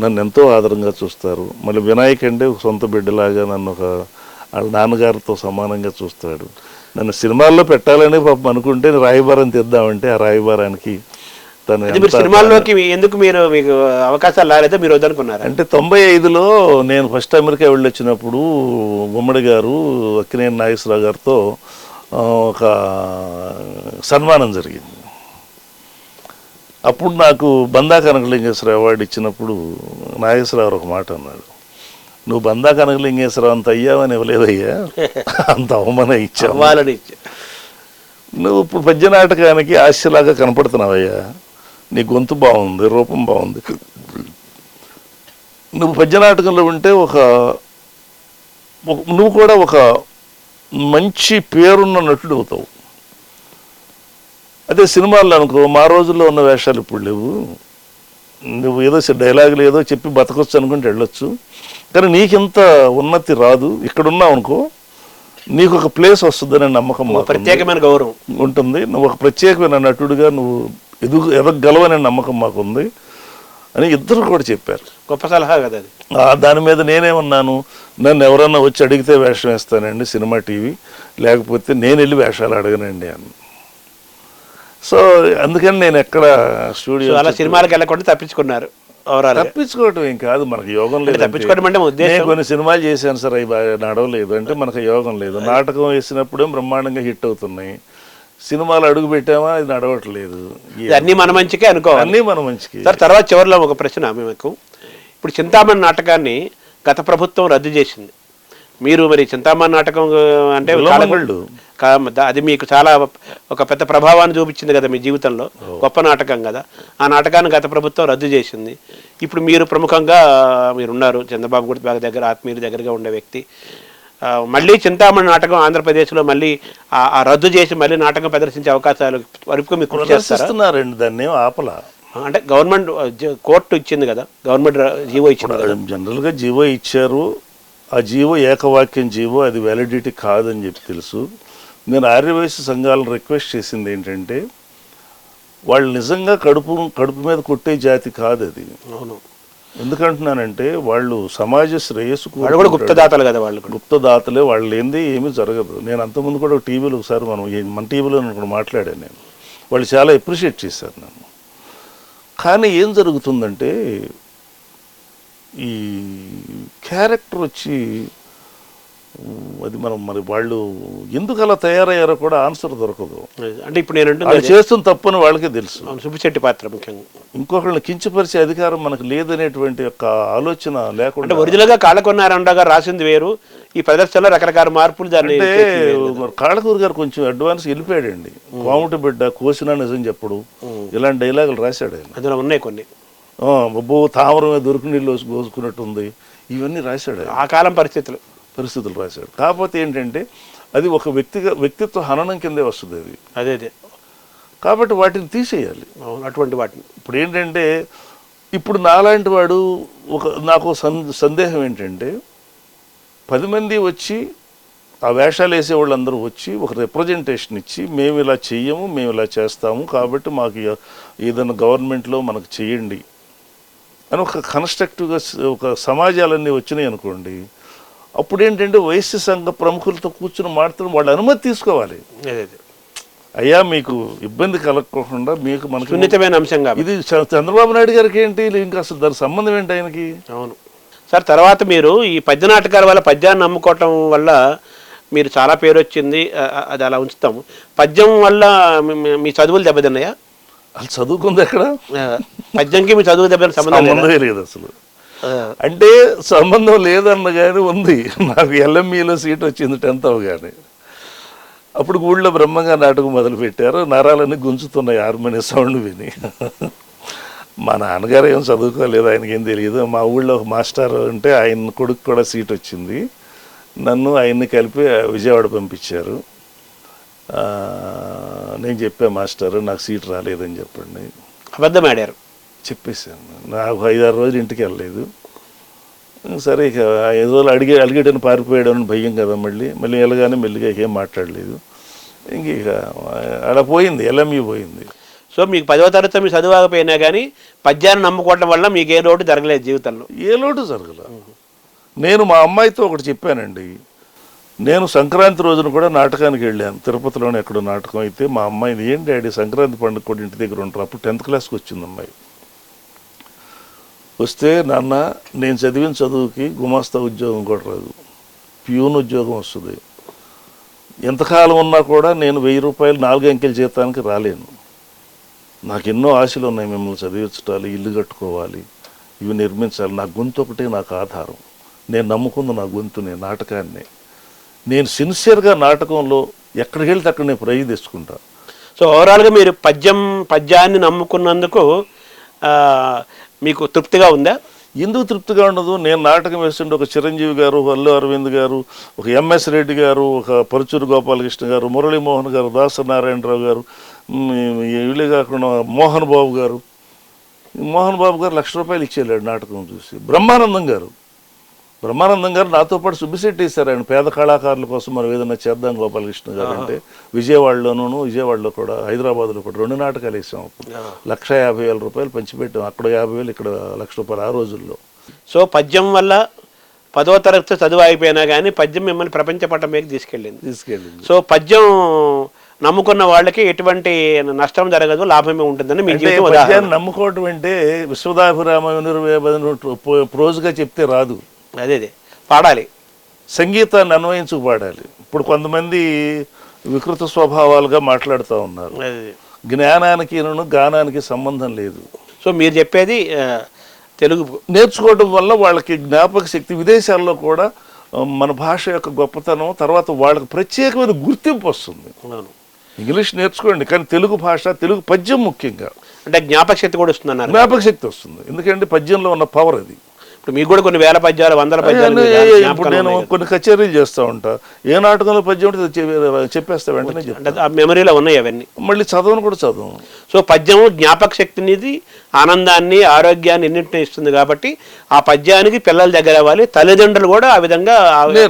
నన్ను ఎంతో ఆదరంగా చూస్తారు. మళ్ళీ వినాయక్ అంటే ఒక సొంత బిడ్డలాగా నన్ను వాళ్ళ నాన్నగారితో సమానంగా చూస్తాడు. నన్ను సినిమాల్లో పెట్టాలని పాపం అనుకుంటే రాయబారం తెద్దామంటే ఆ రాయబారానికి సినిమాల్లోకి ఎందుకు మీకు అవకాశాలు రాలేదో మీరు వద్దనుకున్నారు. అంటే 95లో నేను ఫస్ట్ అమెరికా వెళ్ళి వచ్చినప్పుడు గుమ్మడి గారు, అక్కినేని నాగేశ్వరరావు గారితో ఒక సన్మానం జరిగింది. అప్పుడు నాకు బందా కనకలింగేశ్వర అవార్డు ఇచ్చినప్పుడు నాగేశ్వరరావు ఒక మాట అన్నాడు, నువ్వు బందా కనకలింగేశ్వరరావు అంత అయ్యావని ఇవ్వలేదయ్యా, అంత అవమానం ఇచ్చావు, నువ్వు ఇప్పుడు పద్య నాటకానికి హాస్యలాగా కనపడుతున్నావయ్యా, నీ గొంతు బాగుంది, రూపం బాగుంది, నువ్వు పద్య నాటకంలో ఉంటే నువ్వు కూడా ఒక మంచి పేరున్న నటుడు అవుతావు. అదే సినిమాల్లో అనుకో, మా రోజుల్లో ఉన్న వేషాలు ఇప్పుడు లేవు, నువ్వు ఏదో డైలాగులు ఏదో చెప్పి బతకొచ్చు అనుకుంటే వెళ్ళొచ్చు, కానీ నీకింత ఉన్నతి రాదు, ఇక్కడున్నావు అనుకో నీకు ఒక ప్లేస్ వస్తుందనే నమ్మకం, ప్రత్యేకమైన గౌరవం ఉంటుంది, నువ్వు ఒక ప్రత్యేకమైన నటుడిగా నువ్వు ఎదగలవనే నమ్మకం మాకుంది అని ఇద్దరు కూడా చెప్పారు. గొప్ప సలహా కదా అది. దాని మీద నేనేమన్నాను, నన్ను ఎవరన్నా వచ్చి అడిగితే వేషం వేస్తానండి సినిమా టీవీ, లేకపోతే నేను వెళ్ళి వేషాలు అడగనండి అని. సో అందుకని నేను ఎక్కడ స్టూడియో అలా సినిమాలకు వెళ్ళకుండా తప్పించుకున్నారు. తప్పించుకోవటం ఏం కాదు, మనకు యోగం లేదు. తప్పించుకోవడం అంటే నేను కొన్ని సినిమాలు చేశాను సార్, అవి నడవలేదు అంటే మనకు యోగం లేదు. నాటకం వేసినప్పుడే బ్రహ్మాండంగా హిట్ అవుతున్నాయి, సినిమాలు అడుగు పెట్టామా అది నడవట్లేదు. అన్ని మన మంచికే అనుకోవాలి, అన్ని మన మంచికి. సార్ తర్వాత చివరిలో ఒక ప్రశ్న మీకు, ఇప్పుడు చింతామణి నాటకాన్ని గత ప్రభుత్వం రద్దు చేసింది, మీరు మరి చింతామణి నాటకం అంటే అది మీకు చాలా ఒక పెద్ద ప్రభావాన్ని చూపించింది కదా మీ జీవితంలో, గొప్ప నాటకం కదా, ఆ నాటకాన్ని గత ప్రభుత్వం రద్దు చేసింది. ఇప్పుడు మీరు ప్రముఖంగా మీరున్నారు, చంద్రబాబు గుడి బాగా దగ్గర ఆత్మీయుల దగ్గరగా ఉండే వ్యక్తి, మళ్ళీ చింతామణి నాటకం ఆంధ్రప్రదేశ్లో మళ్ళీ ఆ రద్దు చేసి మళ్ళీ నాటకం ప్రదర్శించే అవకాశాలు వరకు మీరు కృషి చేస్తున్నారండి. దాన్ని ఆపల అంటే గవర్నమెంట్ కోర్టు ఇచ్చింది కదా, గవర్నమెంట్ జీవో ఇచ్చింది కదా. జనరల్గా జీవో ఇచ్చారు, ఆ జీవో ఏకవాక్యం జీవో, అది వ్యాలిడిటీ కాదని చెప్పి తెలుసు. నేను ఆర్యవైశ్య సంఘాలను రిక్వెస్ట్ చేసింది ఏంటంటే, వాళ్ళు నిజంగా కడుపు మీద కొట్టే జాతి కాదు అది. అవును, ఎందుకంటున్నానంటే వాళ్ళు సమాజ శ్రేయస్సు కూడా గుప్తదాతలు కదా, వాళ్ళు గుప్తదాతలే, వాళ్ళు ఏంది ఏమీ జరగదు. నేను అంతకుముందు కూడా టీవీలో ఒకసారి మన టీవీలో కూడా మాట్లాడాను నేను, వాళ్ళు చాలా అప్రిషియేట్ చేశారు నన్ను. కానీ ఏం జరుగుతుందంటే ఈ క్యారెక్టర్ వచ్చి అది మరి వాళ్ళు ఎందుకు అలా తయారయ్యారో కూడా ఆన్సర్ దొరకదు. అంటే ఇప్పుడు నేను చేస్తున్న తప్పని వాళ్ళకే తెలుసు. సుబ్బిశెట్టి పాత్ర ముఖ్యంగా ఇంకొకళ్ళని కించపరిచే అధికారం మనకు లేదనేటువంటి యొక్క ఆలోచన లేకుండా, ఒరిజినల్ గా కాళ్ళకొన్నారండగా రాసింది వేరు, ఈ ప్రదర్శనలో రకరకాల మార్పులు. దాన్ని కాళకూరు గారు కొంచెం అడ్వాన్స్ వెళ్ళిపోయాడండి. కోమటి బిడ్డ కోసినా నిజం చెప్పడు, ఇలాంటి డైలాగులు రాశాడు ఆయన. అందులో ఉన్నాయి కొన్ని, అబ్బో తామరమే దొరికి నీళ్ళు కోసుకున్నట్టుంది, ఇవన్నీ రాశాడు ఆ కాలం పరిస్థితులు రాశాడు. కాకపోతే ఏంటంటే అది ఒక వ్యక్తిత్వ హననం కిందే వస్తుంది అది. అదే కాబట్టి వాటిని తీసేయాలి, అటువంటి వాటిని. ఇప్పుడు ఏంటంటే ఇప్పుడు నాలాంటి వాడు నాకు సందేహం ఏంటంటే, 10 మంది వచ్చి ఆ వేషాలు వేసే వాళ్ళందరూ వచ్చి ఒక రిప్రజెంటేషన్ ఇచ్చి మేము ఇలా చెయ్యము, మేము ఇలా చేస్తాము, కాబట్టి మాకు ఏదైనా గవర్నమెంట్లో మనకు చెయ్యండి అని ఒక కన్స్ట్రక్టివ్గా ఒక సమాజాలన్నీ వచ్చినాయి అనుకోండి, అప్పుడు ఏంటంటే వైశ్య సంఘ ప్రముఖులతో కూర్చుని మాట్లాడడం, వాళ్ళ అనుమతి తీసుకోవాలి. అయ్యా మీకు ఇబ్బంది కలగకుండా మీకు మనకు సున్నితమైన అంశంగా ఇది. చంద్రబాబు నాయుడు గారికి ఏంటి ఇంకా అసలు దాని సంబంధం ఏంటి ఆయనకి? అవును సార్. తర్వాత మీరు ఈ పద్య నాటకాల వల్ల, పద్యాన్ని నమ్ముకోవటం వల్ల మీరు చాలా పేరు వచ్చింది, అది అలా ఉంచుతాము. పద్యం వల్ల మీ చదువులు దెబ్బతిన్నాయా? అసలు చదువుకుంది ఎక్కడ? పద్యంకి మీ చదువు దెబ్బతిన్న సంబంధమే లేదు అసలు. అంటే సంబంధం లేదన్న కానీ ఉంది. నాకు LMEలో సీట్ వచ్చింది 10th అవగానే. అప్పుడు ఊళ్ళో బ్రహ్మంగా నాటకం మొదలు పెట్టారు, నరాలన్నీ గుంజుతున్నాయి హార్మోనియం సౌండ్ విని. మా నాన్నగారు ఏం చదువుకోలేదు, ఆయనకి ఏం తెలియదు. మా ఊళ్ళో ఒక మాస్టర్ ఉంటే ఆయన కొడుకు కూడా సీట్ వచ్చింది, నన్ను ఆయన్ని కలిపి విజయవాడ పంపించారు. నేను చెప్పా, మాస్టర్ నాకు సీట్ రాలేదని చెప్పండి. అబద్ధం ఆడారు చెప్పేశాను. నాకు 5-6 రోజులు ఇంటికి వెళ్ళలేదు. సరే ఇక 5 రోజులు అడిగేటని పారిపోయాడని భయం కదా, మళ్ళీ వెళ్ళగానే మెల్లిగా ఏం మాట్లాడలేదు. ఇక అలా పోయింది, LME పోయింది. సో మీకు 10వ తరగతి మీరు చదువుకపోయినా కానీ పద్యాన్ని నమ్ముకోవడం వల్ల మీకు ఏ లోటు జరగలేదు జీవితంలో? ఏ లోటు జరగల. నేను మా అమ్మాయితో ఒకటి చెప్పానండి, నేను సంక్రాంతి రోజున కూడా నాటకానికి వెళ్ళాను, తిరుపతిలోనే ఎక్కడో నాటకం అయితే. మా అమ్మాయిని, ఏం డాడీ సంక్రాంతి పండుగ కూడా ఇంటి దగ్గర ఉంటారు, అప్పుడు 10th క్లాస్కి వచ్చింది అమ్మాయి. వస్తే, నాన్న నేను చదివిన చదువుకి గుమాస్తా ఉద్యోగం కూడా రాదు, ప్యూన్ ఉద్యోగం వస్తుంది, ఎంతకాలం ఉన్నా కూడా నేను 1000 రూపాయలు 4 అంకెల జీతానికి రాలేను, నాకు ఎన్నో ఆశలు ఉన్నాయి, మిమ్మల్ని చదివించాలి, ఇల్లు కట్టుకోవాలి, ఇవి నిర్మించాలి. నా గొంతు ఒకటే నాకు ఆధారం. నేను నమ్ముకుంది నా గొంతునే, నాటకాన్ని. నేను సిన్సియర్గా నాటకంలో ఎక్కడికి వెళ్తే అక్కడ నేను ప్రైజ్ తెచ్చుకుంటా. సో ఓవరాల్గా మీరు పద్యాన్ని నమ్ముకున్నందుకు మీకు తృప్తిగా ఉందా? ఎందుకు తృప్తిగా ఉండదు? నేను నాటకం వేస్తుంటే ఒక చిరంజీవి గారు, అల్లు అరవింద్ గారు, ఒక ఎంఎస్ రెడ్డి గారు, ఒక పరుచూరు గోపాలకృష్ణ గారు, మురళీమోహన్ గారు, దాసనారాయణరావు గారు, వీళ్ళే కాకుండా మోహన్ బాబు గారు ₹1,00,000 ఇచ్చేళ్ళాడు నాటకం చూసి. బ్రహ్మానందం గారు నాతో పాటు సుబ్బిశెట్టి ఇస్తారు. ఆయన పేద కళాకారుల కోసం మనం ఏదైనా చేద్దాం గోపాలకృష్ణ గారు అంటే విజయవాడలో కూడా, హైదరాబాద్లో కూడా 2 నాటకాలు వేసాం. అప్పుడు ₹1,50,000 పంచిపెట్టాం. అక్కడ 50,000, ఇక్కడ ₹1,00,000 ఆ రోజుల్లో. సో పద్యం వల్ల 10వ తరగతి చదువు అయిపోయినా కానీ పద్యం మిమ్మల్ని ప్రపంచ పటం మీద తీసుకెళ్ళింది. తీసుకెళ్ళింది. సో పద్యం నమ్ముకున్న వాళ్ళకి ఎటువంటి నష్టం జరగదు, లాభమే ఉంటుందని మీ జీవితం ఉదాహరణ. పద్యాన్ని నమ్ముకోవటం అంటే విశ్వదాభిరామ ప్రోజుగా చెప్తే రాదు. అదే పాడాలి, సంగీతాన్ని అన్వయించుకు పాడాలి. ఇప్పుడు కొంతమంది వికృత స్వభావాలుగా మాట్లాడుతూ ఉన్నారు. జ్ఞానానికి గానానికి సంబంధం లేదు. సో మీరు చెప్పేది తెలుగు నేర్చుకోవడం వల్ల వాళ్ళకి జ్ఞాపక శక్తి, విదేశాల్లో కూడా మన భాష యొక్క గొప్పతనం, తర్వాత వాళ్ళకి ప్రత్యేకమైన గుర్తింపు వస్తుంది. ఇంగ్లీష్ నేర్చుకోండి, కానీ తెలుగు భాష, తెలుగు పద్యం ముఖ్యంగా అంటే జ్ఞాపక శక్తి కూడా వస్తుంది అన్నారు. జ్ఞాపక శక్తి వస్తుంది, ఎందుకంటే పద్యంలో ఉన్న పవర్ అది. ఇప్పుడు మీకు కూడా కొన్ని వేల పద్యాలు, 100 పద్యాలు. ఇప్పుడు నేను కొన్ని కచేరీలు చేస్తూ ఉంటా, ఏ నాటకంలో పద్యం ఉంటే చెప్పేస్తా, వెంటనే చెప్తా. మెమరీలో ఉన్నాయి అవన్నీ. మళ్ళీ చదవను కూడా చదవను. సో పద్యము జ్ఞాపక శక్తినిది, ఆనందాన్ని, ఆరోగ్యాన్ని ఎన్నింటినీ ఇస్తుంది. కాబట్టి ఆ పద్యానికి పిల్లల దగ్గర అవ్వాలి, తల్లిదండ్రులు కూడా ఆ విధంగా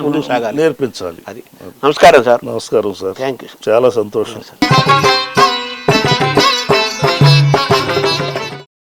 ముందుకు సాగాలి, నేర్పించాలి. అది. నమస్కారం సార్. నమస్కారం సార్. Thank you. చాలా సంతోషం.